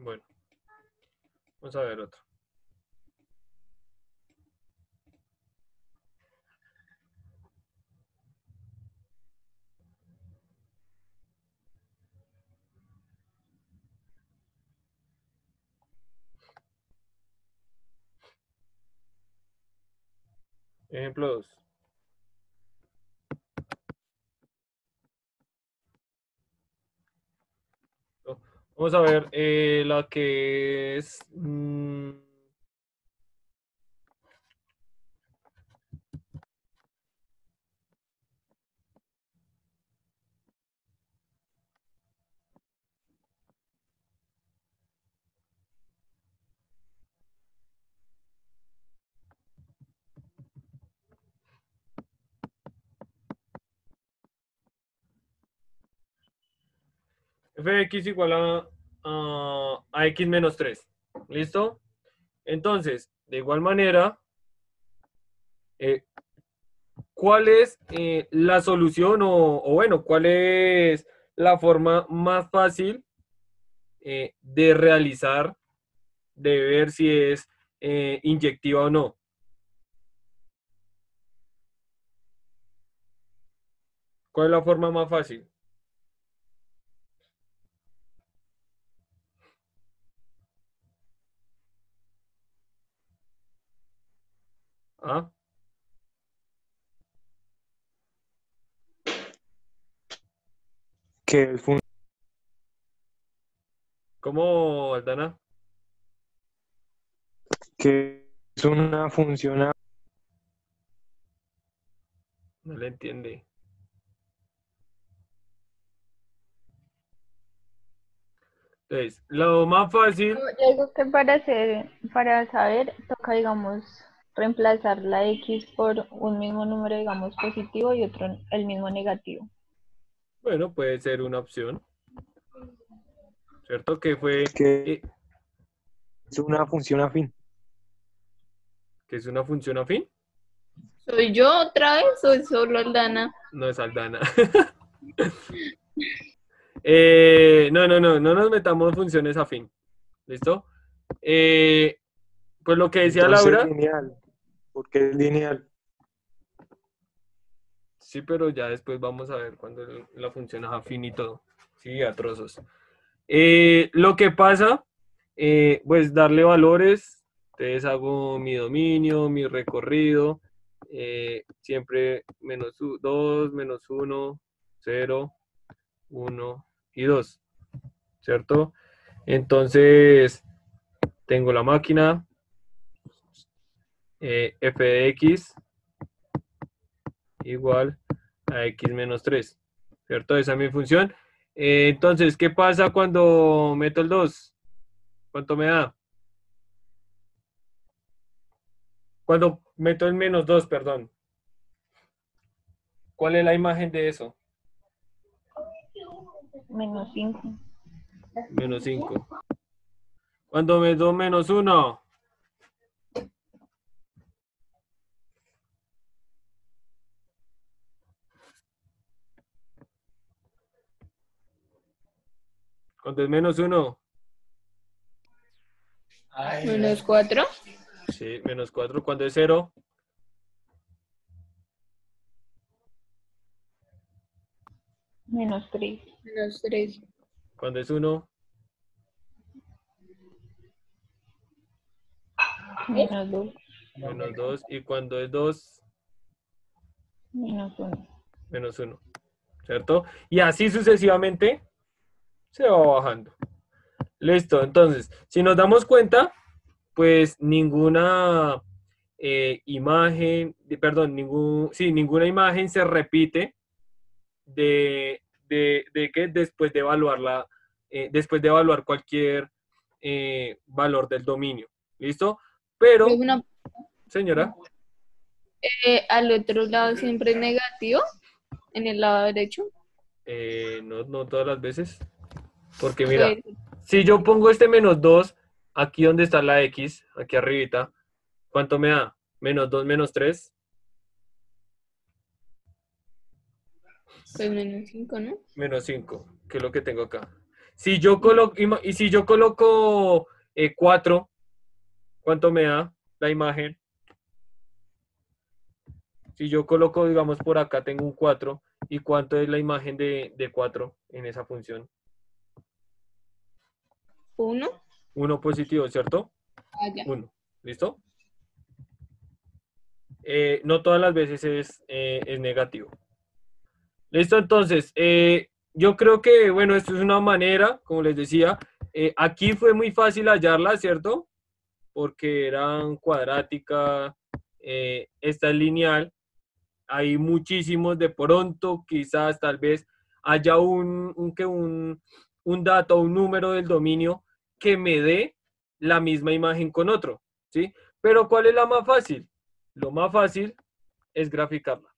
Bueno, vamos a ver otro. Ejemplo 2. Vamos a ver la que es... f de x igual a x menos 3. ¿Listo? Entonces, de igual manera, ¿cuál es la solución o bueno, cuál es la forma más fácil de realizar, de ver si es inyectiva o no? ¿Cuál es la forma más fácil? ¿Ah? Que es, ¿Cómo, Aldana? que es una función No le entiende. Entonces, lo más fácil, Yo digo que para saber, toca, digamos, reemplazar la X por un mismo número, digamos, positivo y otro el mismo negativo. bueno, puede ser una opción, ¿cierto? Que fue, que es una función afín. que es una función afín, ¿Soy yo otra vez o es solo Aldana? no es Aldana. No nos metamos en funciones afín, ¿listo? Pues lo que decía Entonces Laura, lineal, porque es lineal. sí, pero ya después vamos a ver cuando la función es afín y todo, sí, a trozos. Lo que pasa, pues darle valores, entonces hago mi dominio, mi recorrido, siempre menos 2, menos 1, 0, 1 y 2, ¿cierto? Entonces, tengo la máquina, f de x igual a x menos 3, ¿cierto? Esa es mi función. Entonces, ¿qué pasa cuando meto el 2? ¿Cuánto me da? Cuando meto el menos 2, perdón. ¿Cuál es la imagen de eso? Menos 5. Menos 5. Cuando meto menos 1. Cuando es menos 1. Menos 4. Sí, menos 4. Cuando es 0. Menos 3. Menos 3. Cuando es 1. Menos 2. Menos 2. Y cuando es 2. Menos 1. Menos 1. ¿Cierto? Y así sucesivamente se va bajando. Listo. Entonces, si nos damos cuenta, pues ninguna imagen, perdón, ninguna imagen se repite de que después de evaluarla, después de evaluar cualquier valor del dominio. ¿Listo? Pero, señora, Al otro lado siempre es negativo, en el lado derecho. no todas las veces. Porque mira, Pues, si yo pongo este menos 2, aquí donde está la X, aquí arribita, ¿cuánto me da? Menos 2, menos 3. pues menos 5, ¿no? Menos 5, que es lo que tengo acá. Si yo coloco, y si yo coloco 4, ¿cuánto me da la imagen? Si yo coloco, digamos, por acá tengo un 4, ¿y cuánto es la imagen de 4 en esa función? 1. 1 positivo, ¿cierto? Ah, ya. 1. ¿Listo? No todas las veces es negativo. Listo, entonces, yo creo que, bueno, esto es una manera, como les decía, aquí fue muy fácil hallarla, ¿cierto? Porque eran cuadrática, esta es lineal, hay muchísimos, de pronto, quizás, tal vez, haya un dato, un número del dominio que me dé la misma imagen con otro, ¿sí? Pero ¿cuál es la más fácil? Lo más fácil es graficarla,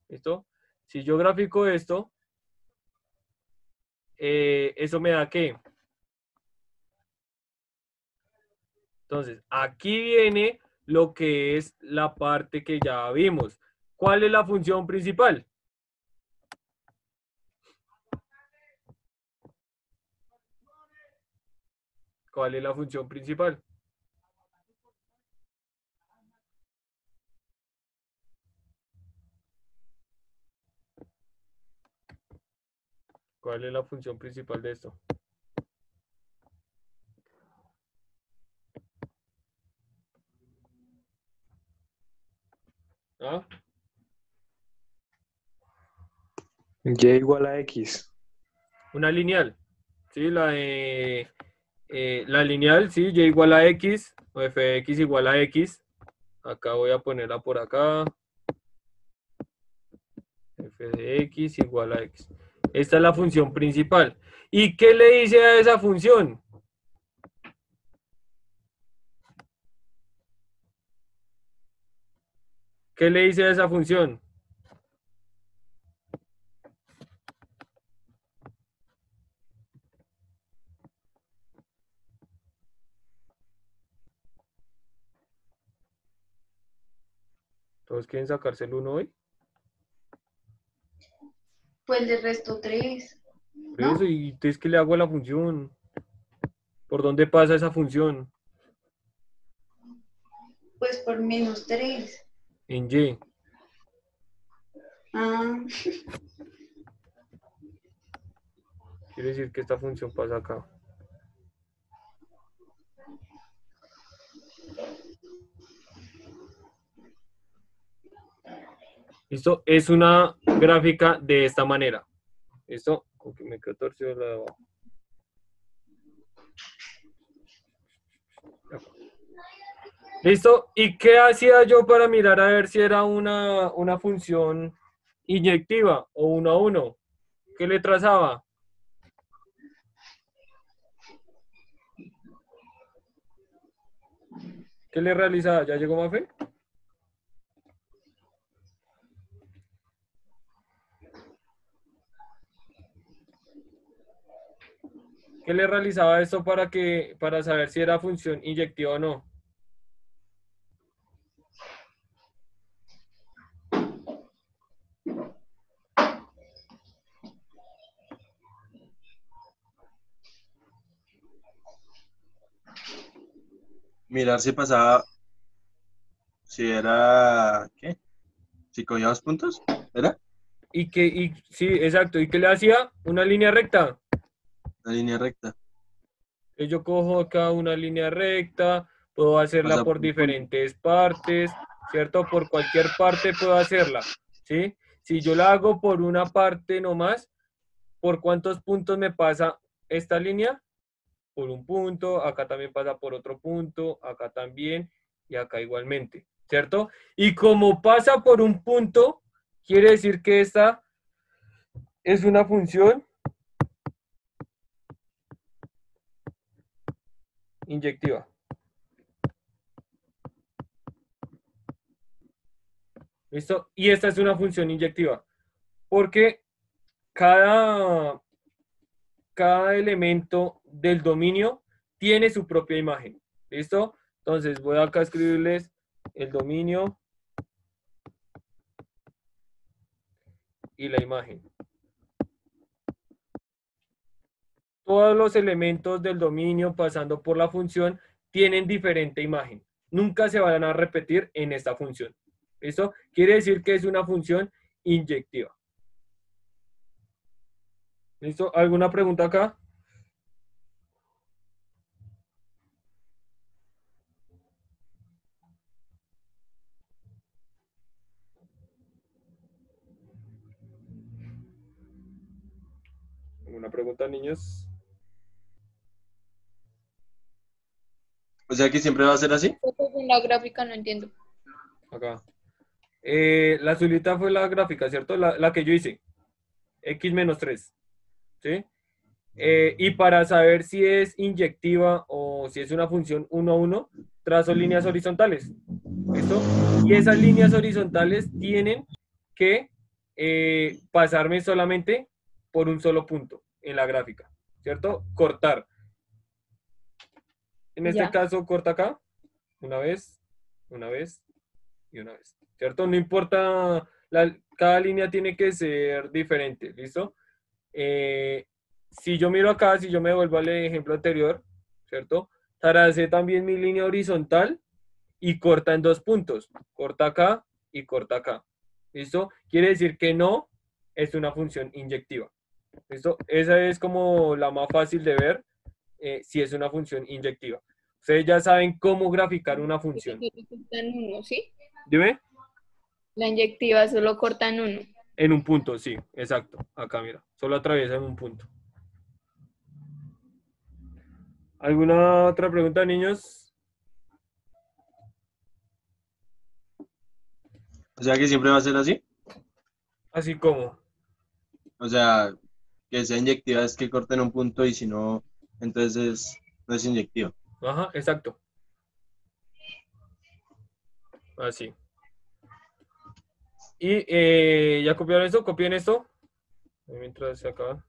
¿listo? Si yo grafico esto, eso me da ¿qué? Entonces, aquí viene lo que es la parte que ya vimos. ¿Cuál es la función principal? ¿Cuál es la función principal? ¿Cuál es la función principal de esto? ¿Ah? Y igual a X. Una lineal. ¿Sí? La lineal, sí, y igual a X, o f de x igual a X. Acá voy a ponerla por acá. F de x igual a X. Esta es la función principal. ¿Y qué le dice a esa función? ¿Qué le dice a esa función? ¿Todos quieren sacarse el 1 hoy? Pues le resto 3, Por ¿no? eso, ¿y entonces qué le hago a la función? ¿Por dónde pasa esa función? Pues por -3. En Y. Ah, Quiere decir que esta función pasa acá. ¿Listo? Es una gráfica de esta manera. ¿Listo? Aunque me quedó torcido la de abajo. ¿Listo? ¿Y qué hacía yo para mirar a ver si era una función inyectiva o 1 a 1? ¿Qué le trazaba? ¿Qué le realizaba? ¿Ya llegó Mafe? ¿Qué le realizaba esto para saber si era función inyectiva o no? Mirar si pasaba, si era, ¿qué? Si cogía 2 puntos, ¿era? Sí, exacto. ¿Y qué le hacía? Una línea recta. La línea recta. Entonces yo cojo acá una línea recta, puedo hacerla Pasa por por un punto. diferentes partes, ¿cierto? Por cualquier parte puedo hacerla, ¿sí? Si yo la hago por una parte nomás, ¿por cuántos puntos me pasa esta línea? Por un punto, acá también pasa por otro punto, acá también y acá igualmente, ¿cierto? Y como pasa por un punto, quiere decir que esta es una función inyectiva. ¿Listo? Y esta es una función inyectiva. Porque cada, cada elemento del dominio tiene su propia imagen. ¿Listo? Entonces voy acá a escribirles el dominio y la imagen. todos los elementos del dominio pasando por la función tienen diferente imagen. Nunca se van a repetir en esta función. ¿Listo? Quiere decir que es una función inyectiva. ¿Listo? ¿Alguna pregunta acá? ¿Alguna pregunta, niños? O sea que siempre va a ser así. En la gráfica no entiendo. Acá. La azulita fue la gráfica, ¿cierto? La que yo hice. X menos 3. ¿Sí? Y para saber si es inyectiva o si es una función 1 a 1, trazo líneas horizontales. ¿Listo? Y esas líneas horizontales tienen que pasarme solamente por un solo punto en la gráfica. ¿Cierto? Cortar. En este Ya. caso, corta acá. Una vez y una vez. ¿Cierto? No importa, cada línea tiene que ser diferente. ¿Listo? Si yo miro acá, si yo me devuelvo al ejemplo anterior, ¿cierto? Tracé también mi línea horizontal y corta en 2 puntos. Corta acá y corta acá. ¿Listo? Quiere decir que no es una función inyectiva. ¿Listo? Esa es como la más fácil de ver si es una función inyectiva. Ustedes ya saben cómo graficar una función. Cortan uno, ¿sí? Dime. La inyectiva solo cortan uno. En un punto, sí, exacto. Acá, mira. Solo atraviesa en un punto. ¿Alguna otra pregunta, niños? O sea que siempre va a ser así. Así como. O sea, que sea inyectiva es que corten un punto y si no, entonces no es inyectiva. Ajá, exacto. Así. Y ¿ya copiaron esto? ¿Copien esto? Mientras se acaba.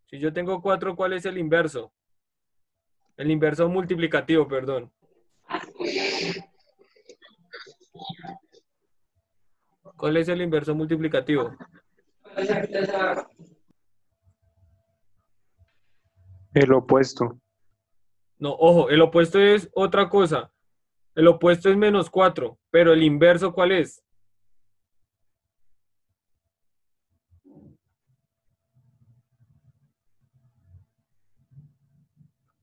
Si yo tengo 4, ¿cuál es el inverso? El inverso multiplicativo, perdón. ¿Cuál es el inverso multiplicativo? El opuesto. No, ojo, el opuesto es otra cosa. El opuesto es menos 4, pero el inverso, ¿cuál es?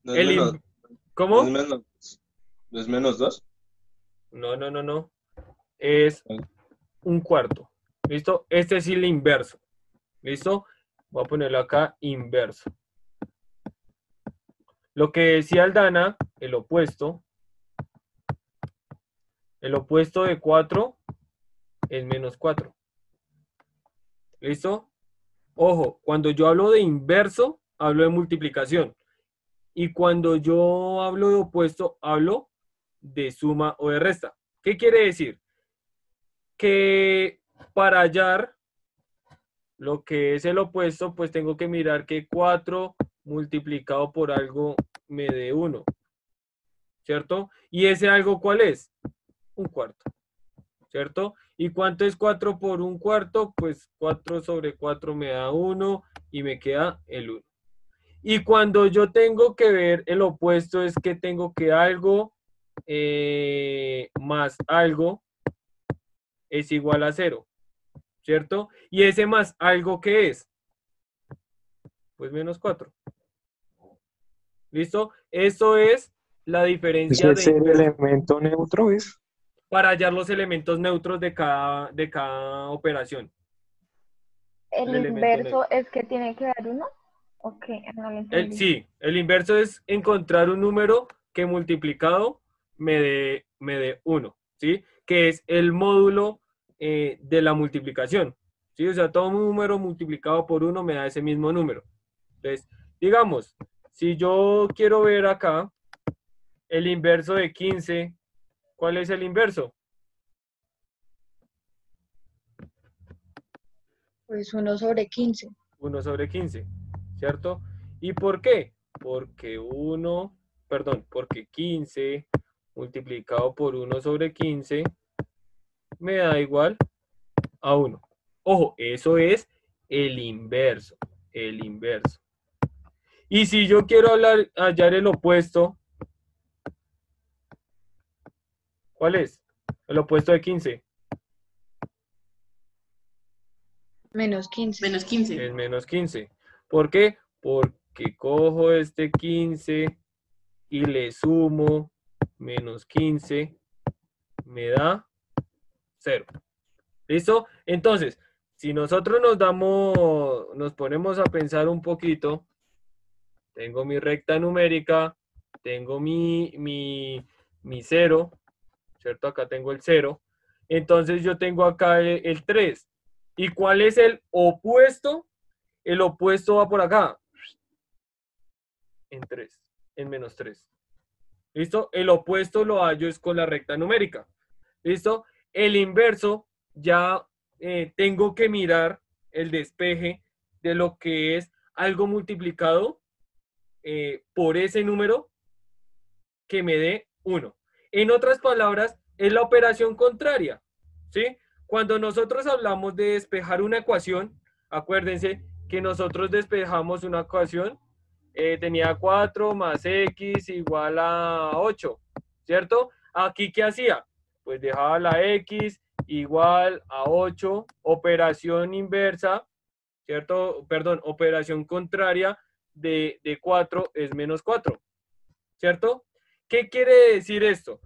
No es menos, no es ¿Cómo? menos, no es menos 2. No. Es un cuarto. ¿Listo? Este es el inverso. ¿Listo? Voy a ponerlo acá, inverso. Lo que decía Aldana, el opuesto de 4 es menos 4. ¿Listo? Ojo, cuando yo hablo de inverso, hablo de multiplicación. Y cuando yo hablo de opuesto, hablo de suma o de resta. ¿Qué quiere decir? Que para hallar lo que es el opuesto, pues tengo que mirar que 4 multiplicado por algo me dé 1. ¿Cierto? ¿Y ese algo cuál es? Un cuarto. ¿Cierto? ¿Y cuánto es 4 por un cuarto? Pues 4 sobre 4 me da 1 y me queda el 1. Y cuando yo tengo que ver el opuesto es que tengo que algo más algo es igual a 0. ¿Cierto? ¿Y ese más algo qué es? Pues menos 4. ¿Listo? Eso es la diferencia Ese es el de elemento neutro, ¿es? para hallar los elementos neutros de cada operación. ¿El elemento inverso neutro. es que tiene que dar uno? Ok, no lo entendí. Sí, el inverso es encontrar un número que multiplicado me dé 1, ¿sí? Que es el módulo de la multiplicación, ¿sí? O sea, todo número multiplicado por 1 me da ese mismo número. Entonces, digamos, si yo quiero ver acá el inverso de 15, ¿cuál es el inverso? Pues 1 sobre 15. 1 sobre 15, ¿cierto? ¿Y por qué? Porque 15 multiplicado por 1 sobre 15 me da igual a 1. Ojo, eso es el inverso, el inverso. Y si yo quiero hallar el opuesto, ¿cuál es? El opuesto de 15. Menos 15. Menos 15. Es menos 15. ¿Por qué? Porque cojo este 15 y le sumo menos 15, me da 0. ¿Listo? Entonces, si nosotros nos ponemos a pensar un poquito, tengo mi recta numérica, tengo mi 0, ¿cierto? Acá tengo el 0. Entonces yo tengo acá el 3. ¿Y cuál es el opuesto? El opuesto va por acá. En 3, en menos 3. ¿Listo? El opuesto lo hallo es con la recta numérica. ¿Listo? El inverso ya tengo que mirar el despeje de lo que es algo multiplicado por ese número que me dé 1. En otras palabras, es la operación contraria. ¿Sí? Cuando nosotros hablamos de despejar una ecuación, acuérdense que nosotros despejamos una ecuación, tenía 4 más x igual a 8, ¿cierto? Aquí, ¿qué hacía? Pues dejaba la x igual a 8, operación inversa, ¿cierto? Perdón, operación contraria de 4 es menos 4, ¿cierto? ¿Qué quiere decir esto?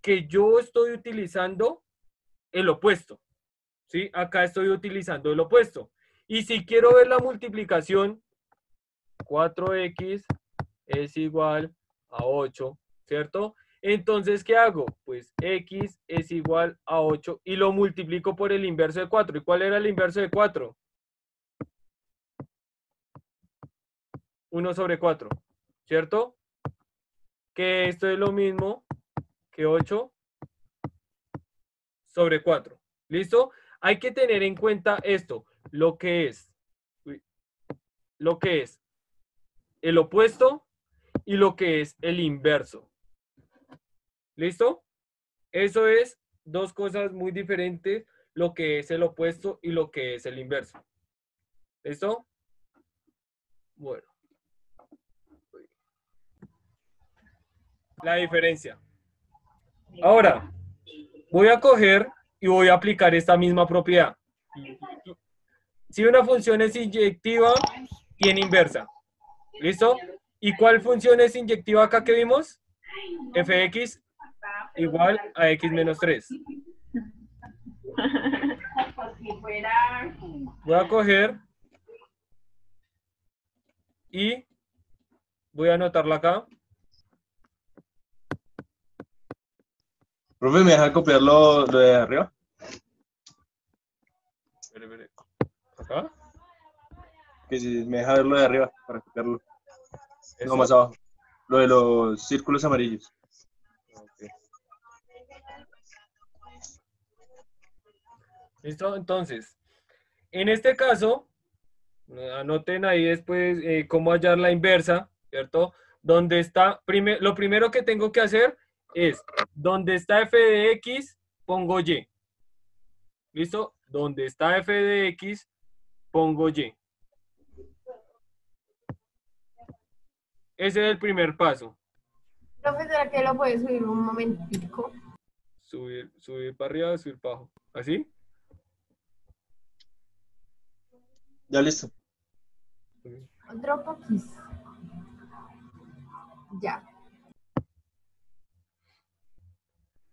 Que yo estoy utilizando el opuesto, ¿sí? Acá estoy utilizando el opuesto. Y si quiero ver la multiplicación, 4x es igual a 8, ¿cierto? Entonces, ¿qué hago? Pues x es igual a 8 y lo multiplico por el inverso de 4. ¿Y cuál era el inverso de 4? 1 sobre 4, ¿cierto? Que esto es lo mismo que 8 sobre 4. ¿Listo? Hay que tener en cuenta esto, lo que es el opuesto y lo que es el inverso. ¿Listo? Eso es dos cosas muy diferentes, lo que es el opuesto y lo que es el inverso. ¿Listo? Bueno. La diferencia. Ahora, voy a coger y voy a aplicar esta misma propiedad. Si una función es inyectiva, tiene inversa. ¿Listo? ¿Y cuál función es inyectiva acá que vimos? F de x igual a x menos 3. Voy a coger y voy a anotarla acá. Profe, ¿me deja copiar lo de arriba? Espere. ¿Acá? Que si me deja ver lo de arriba para copiarlo. ¿Eso? No, más abajo. Lo de los círculos amarillos. Okay. ¿Listo? Entonces, en este caso, anoten ahí después cómo hallar la inversa, ¿cierto? Donde está, lo primero que tengo que hacer es, donde está f de x, pongo y. ¿Listo? Donde está f de x, pongo y. Ese es el primer paso. Profesora, que lo puede subir un momentico. Subir para arriba, subir para abajo. ¿Así? Ya listo. Otro poquís. Ya.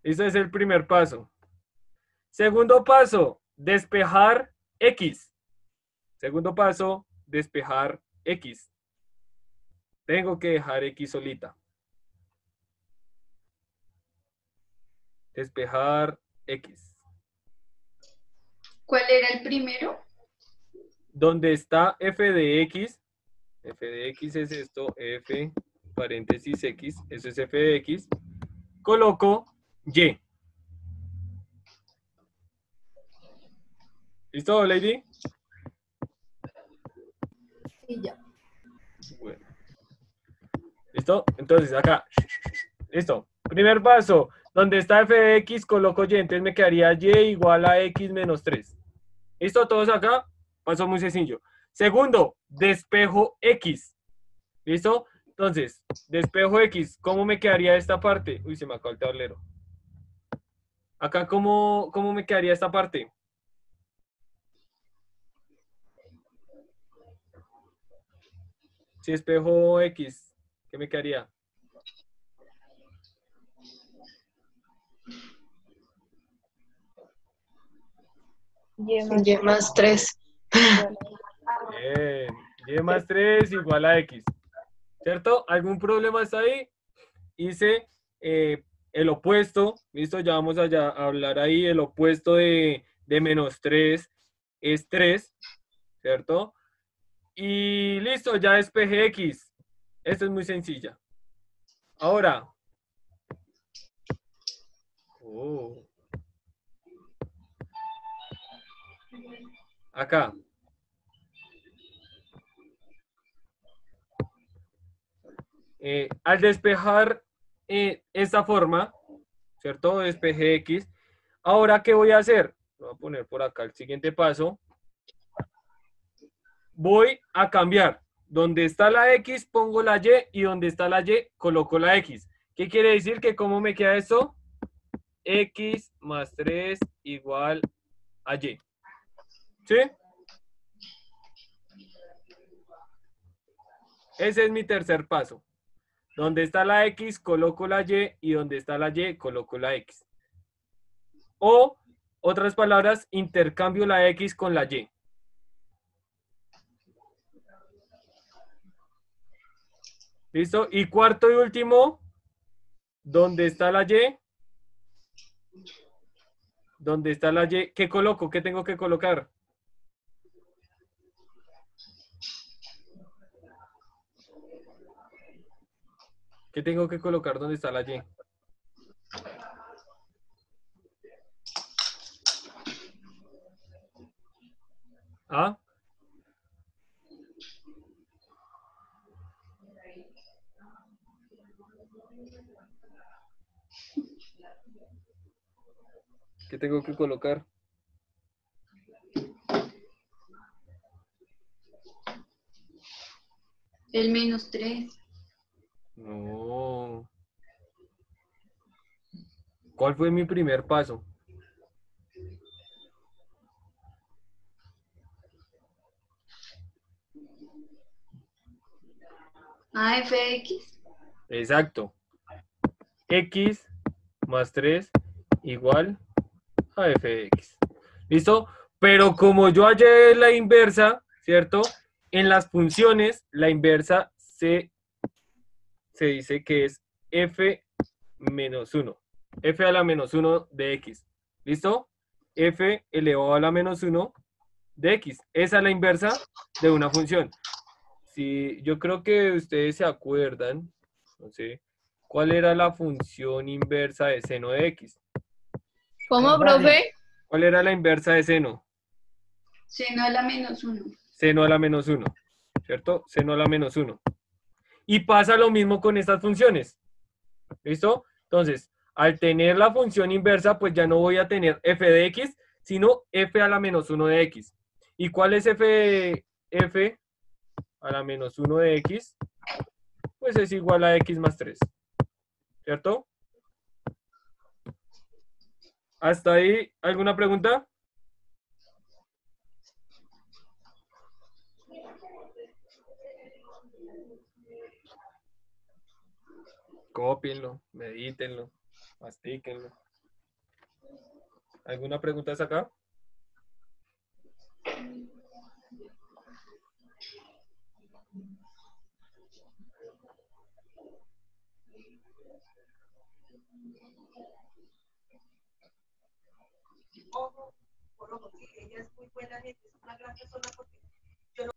Ese es el primer paso. Segundo paso, despejar x. Segundo paso, despejar x. Tengo que dejar x solita. Despejar x. ¿Cuál era el primero? Donde está f de x es esto, f paréntesis x, eso es f de x, coloco y. ¿Listo, Lady? Sí, ya. Bueno. ¿Listo? Entonces, acá. Listo. Primer paso, donde está f de x, coloco y, entonces me quedaría y igual a x menos 3. ¿Listo? ¿Todos acá? paso muy sencillo. Segundo, despejo X. ¿Listo? Entonces, despejo X, ¿cómo me quedaría esta parte? Uy, se me acabó el tablero. Acá, ¿cómo me quedaría esta parte? Si despejo X, ¿qué me quedaría? Y más 3. Bien. Y más 3 igual a X. ¿Cierto? ¿Algún problema hasta ahí? Hice el opuesto. ¿Listo? Ya vamos a hablar ahí. El opuesto de menos 3 es 3. ¿Cierto? Y listo, ya despejé X. Esto es muy sencilla. Ahora. Acá. Al despejar esta forma, ¿cierto? Despejé X. Ahora, ¿qué voy a hacer? Voy a poner por acá el siguiente paso. Voy a cambiar. Donde está la X, pongo la Y, y donde está la Y, coloco la X. ¿Qué quiere decir? Que ¿cómo me queda esto? X más 3 igual a Y. ¿Sí? Ese es mi tercer paso. Donde está la X, coloco la Y, y donde está la Y, coloco la X. O, otras palabras, intercambio la X con la Y. ¿Listo? Y cuarto y último, ¿dónde está la Y? ¿Dónde está la Y? ¿Qué coloco? ¿Qué tengo que colocar? ¿Qué tengo que colocar? ¿Dónde está la Y? ¿Ah? ¿Qué tengo que colocar? El menos 3. No. ¿Cuál fue mi primer paso? AFX. Exacto. X más 3 igual a fx. ¿Listo? Pero como yo hallé la inversa, ¿cierto? En las funciones, la inversa se dice que es f menos 1. F a la menos 1 de x. ¿Listo? F elevado a la menos 1 de x. Esa es la inversa de una función. Si, yo creo que ustedes se acuerdan, no sé, ¿cuál era la función inversa de seno de x? ¿Cómo, profe? ¿Cuál era la inversa de seno? Seno a la menos 1. Seno a la menos 1, ¿cierto? Seno a la menos 1. Y pasa lo mismo con estas funciones. ¿Listo? Entonces, al tener la función inversa, pues ya no voy a tener f de x, sino f a la menos 1 de x. ¿Y cuál es f a la menos 1 de x? Pues es igual a x más 3. ¿Cierto? ¿Hasta ahí alguna pregunta? Cópienlo, medítenlo, mastíquenlo. ¿Alguna pregunta hasta acá? Ella es muy buena gente, es una gran persona porque yo no...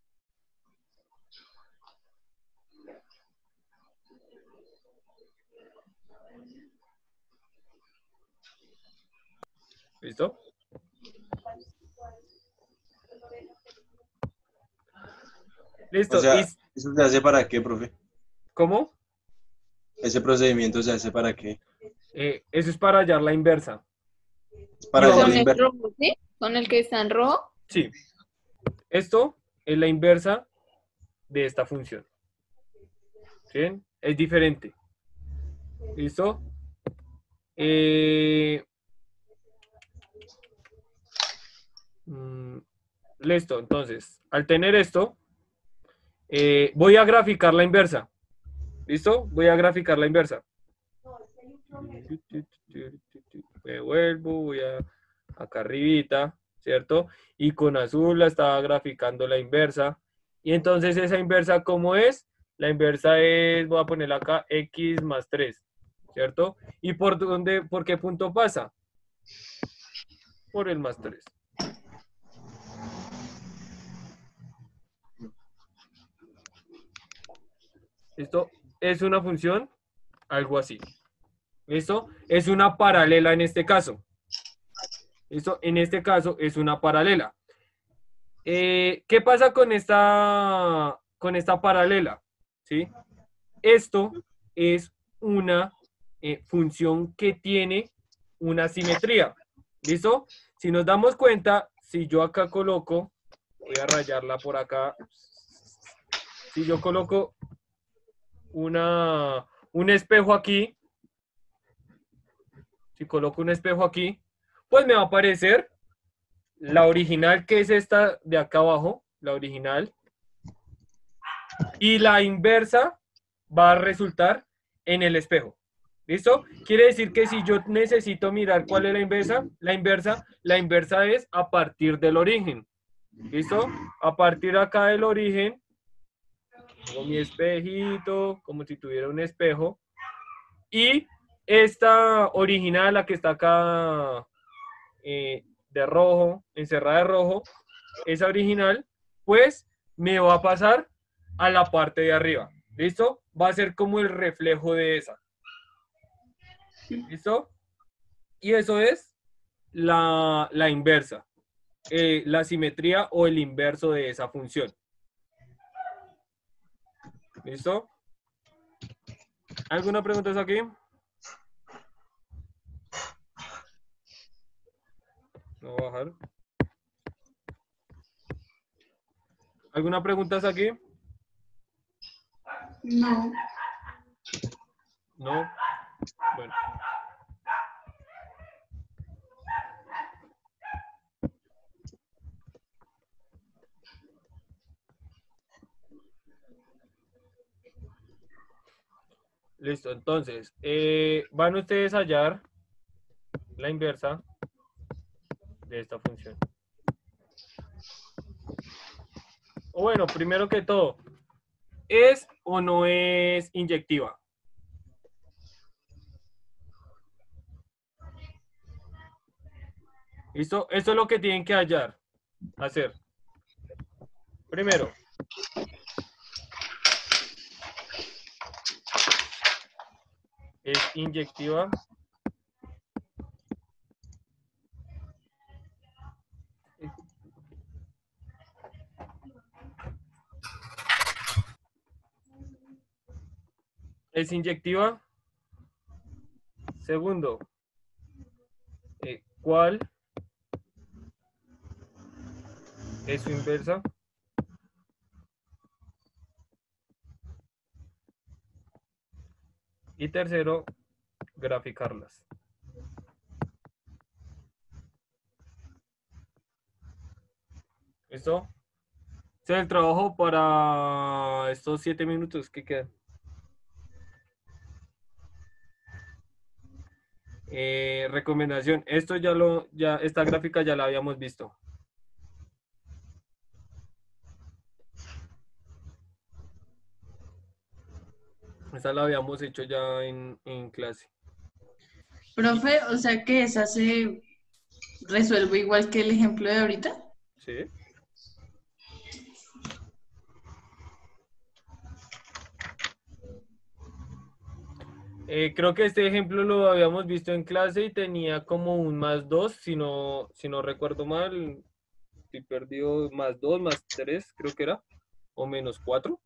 ¿Listo? Listo. O sea, ¿eso se hace para qué, profe? ¿Cómo? ¿Ese procedimiento se hace para qué? Eso es para hallar la inversa. ¿Es para hallar ¿Con la el inversa? rojo, sí? ¿Con el que está en rojo? Sí. Esto es la inversa de esta función. ¿Bien? Es diferente. ¿Listo? Listo, entonces, al tener esto, voy a graficar la inversa. ¿Listo? Voy a graficar la inversa. Me vuelvo, voy a acá arribita, ¿cierto? Y con azul la estaba graficando la inversa. Y entonces esa inversa, ¿cómo es? La inversa es, voy a poner acá, x más 3, ¿cierto? ¿Y por dónde, por qué punto pasa? Por el más 3. ¿Listo? Es una función, algo así. ¿Listo? Es una paralela en este caso. ¿Listo? En este caso es una paralela. ¿Qué pasa con esta paralela? ¿Sí? Esto es una función que tiene una simetría. ¿Listo? Si nos damos cuenta, si yo acá coloco, voy a rayarla por acá. Si yo coloco un espejo aquí, si coloco un espejo aquí, pues me va a aparecer la original, que es esta de acá abajo, la original, y la inversa va a resultar en el espejo. ¿Listo? Quiere decir que si yo necesito mirar cuál es la inversa es a partir del origen. ¿Listo? A partir acá del origen, tengo mi espejito, como si tuviera un espejo, y esta original, la que está acá de rojo, encerrada de rojo, esa original, pues me va a pasar a la parte de arriba. ¿Listo? Va a ser como el reflejo de esa. ¿Listo? Y eso es la inversa, la simetría o el inverso de esa función. ¿Listo? ¿Alguna pregunta aquí? No voy a bajar. ¿Alguna pregunta aquí? No. No. Bueno. Listo, entonces, van ustedes a hallar la inversa de esta función. O bueno, primero que todo, ¿es o no es inyectiva? ¿Listo? Esto es lo que tienen que hacer. Primero, ¿es inyectiva? ¿Es inyectiva? Segundo, ¿cuál es su inversa? Y tercero, graficarlas. ¿Listo? Ese es el trabajo para estos 7 minutos que quedan. Recomendación. Esto esta gráfica ya la habíamos visto. Esta la habíamos hecho ya en clase. Profe, o sea que esa se resuelve igual que el ejemplo de ahorita. Sí. Creo que este ejemplo lo habíamos visto en clase y tenía como un +2, si no recuerdo mal. Si perdió +2, +3, creo que era. O -4.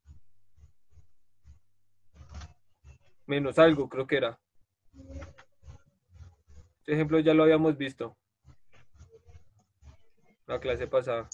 Menos algo, creo que era. Este ejemplo ya lo habíamos visto la clase pasada.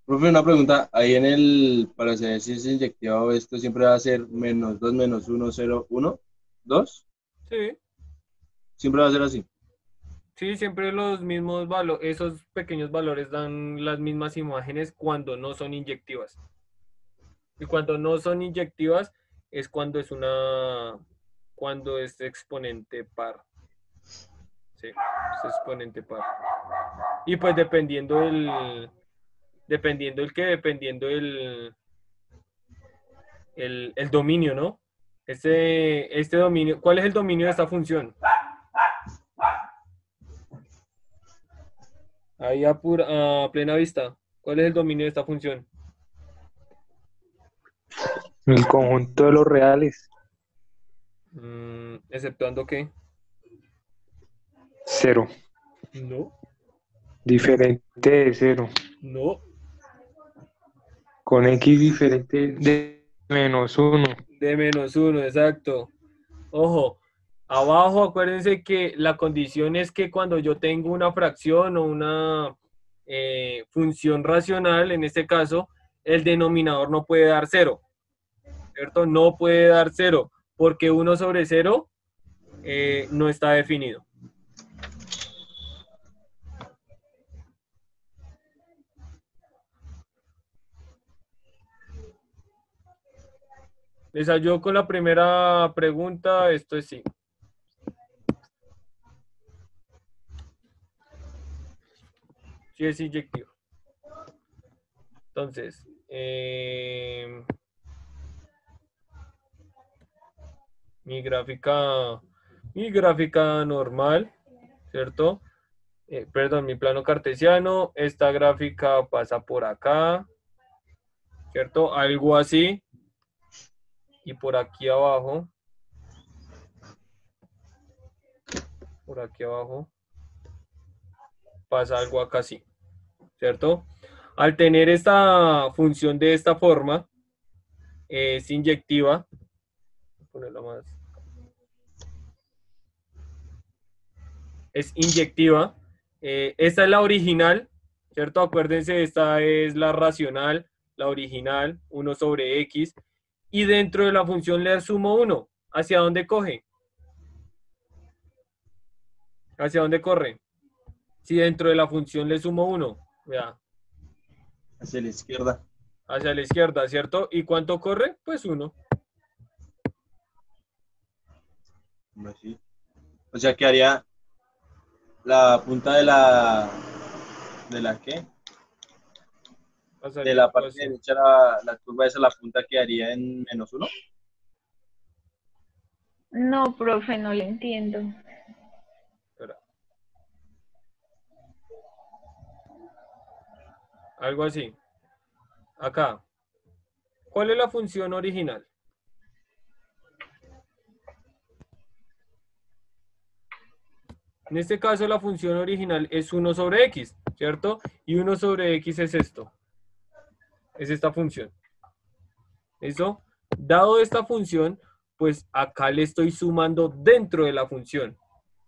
Profe, una pregunta. Ahí en el, para saber si es inyectivado, esto siempre va a ser -2, -1, 0, 1, 2. Sí, Siempre va a ser así. sí, siempre los mismos valores, esos pequeños valores dan las mismas imágenes cuando no son inyectivas. Y cuando no son inyectivas es cuando es exponente par. Sí, es exponente par. Y pues dependiendo el dominio, ¿no? Este dominio, ¿cuál es el dominio de esta función? Ahí a plena vista, ¿cuál es el dominio de esta función? El conjunto de los reales. ¿Exceptuando qué? 0. No, Diferente de 0. no. Con X diferente de -1. De -1, exacto. Ojo, abajo acuérdense que la condición es que cuando yo tengo una fracción o una función racional, en este caso, el denominador no puede dar 0, ¿cierto? No puede dar 0, porque 1 sobre 0 no está definido. Les ayudo con la primera pregunta, esto es sí. Sí es inyectivo. Entonces, mi gráfica normal, ¿cierto? Perdón, mi plano cartesiano, esta gráfica pasa por acá, ¿cierto? Algo así. Y por aquí abajo, pasa algo acá así, ¿cierto? Al tener esta función de esta forma, es inyectiva. Voy a ponerla más. Es inyectiva. Esta es la original, ¿cierto? Acuérdense, esta es la racional, la original, 1 sobre x. Y dentro de la función le sumo 1. ¿Hacia dónde coge? ¿Hacia dónde corre? Si dentro de la función le sumo 1, vea. Hacia la izquierda. Hacia la izquierda, ¿cierto? ¿Y cuánto corre? Pues 1. Así. O sea que haría la punta de la ¿qué? De la parte derecha, la curva esa, la punta quedaría en -1. No, profe, no le entiendo. Espera. Algo así. Acá. ¿Cuál es la función original? En este caso la función original es 1 sobre x, ¿cierto? Y 1 sobre x es esto. Es esta función. ¿Listo? Dado esta función, pues acá le estoy sumando dentro de la función,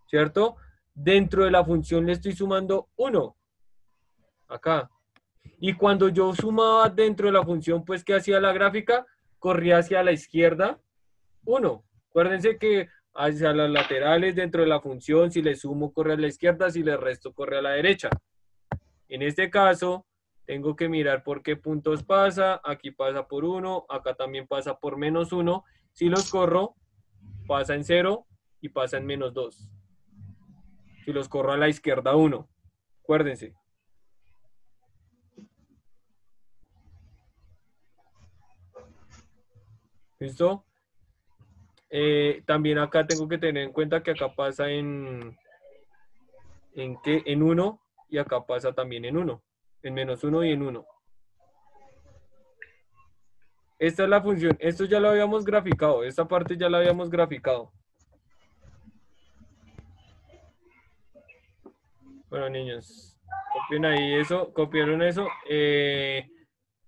¿cierto? Dentro de la función le estoy sumando 1. Acá. Y cuando yo sumaba dentro de la función, pues, ¿qué hacía la gráfica? Corría hacia la izquierda 1. Acuérdense que hacia las laterales dentro de la función, si le sumo, corre a la izquierda, si le resto, corre a la derecha. En este caso, tengo que mirar por qué puntos pasa. Aquí pasa por 1, acá también pasa por -1. Si los corro, pasa en 0 y pasa en -2. Si los corro a la izquierda 1. Acuérdense. ¿Listo? También acá tengo que tener en cuenta que acá pasa en 1 y acá pasa también en 1. En -1 y en 1. Esta es la función. Esto ya lo habíamos graficado. Esta parte ya la habíamos graficado. Bueno, niños. Copien ahí eso. Copiaron eso.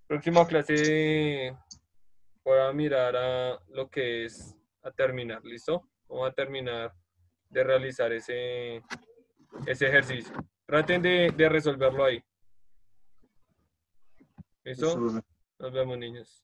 Próxima clase voy a mirar a lo que es terminar, ¿listo? Vamos a terminar de realizar ese ejercicio. Traten de resolverlo ahí. ¿Listo? Nos vemos, niños.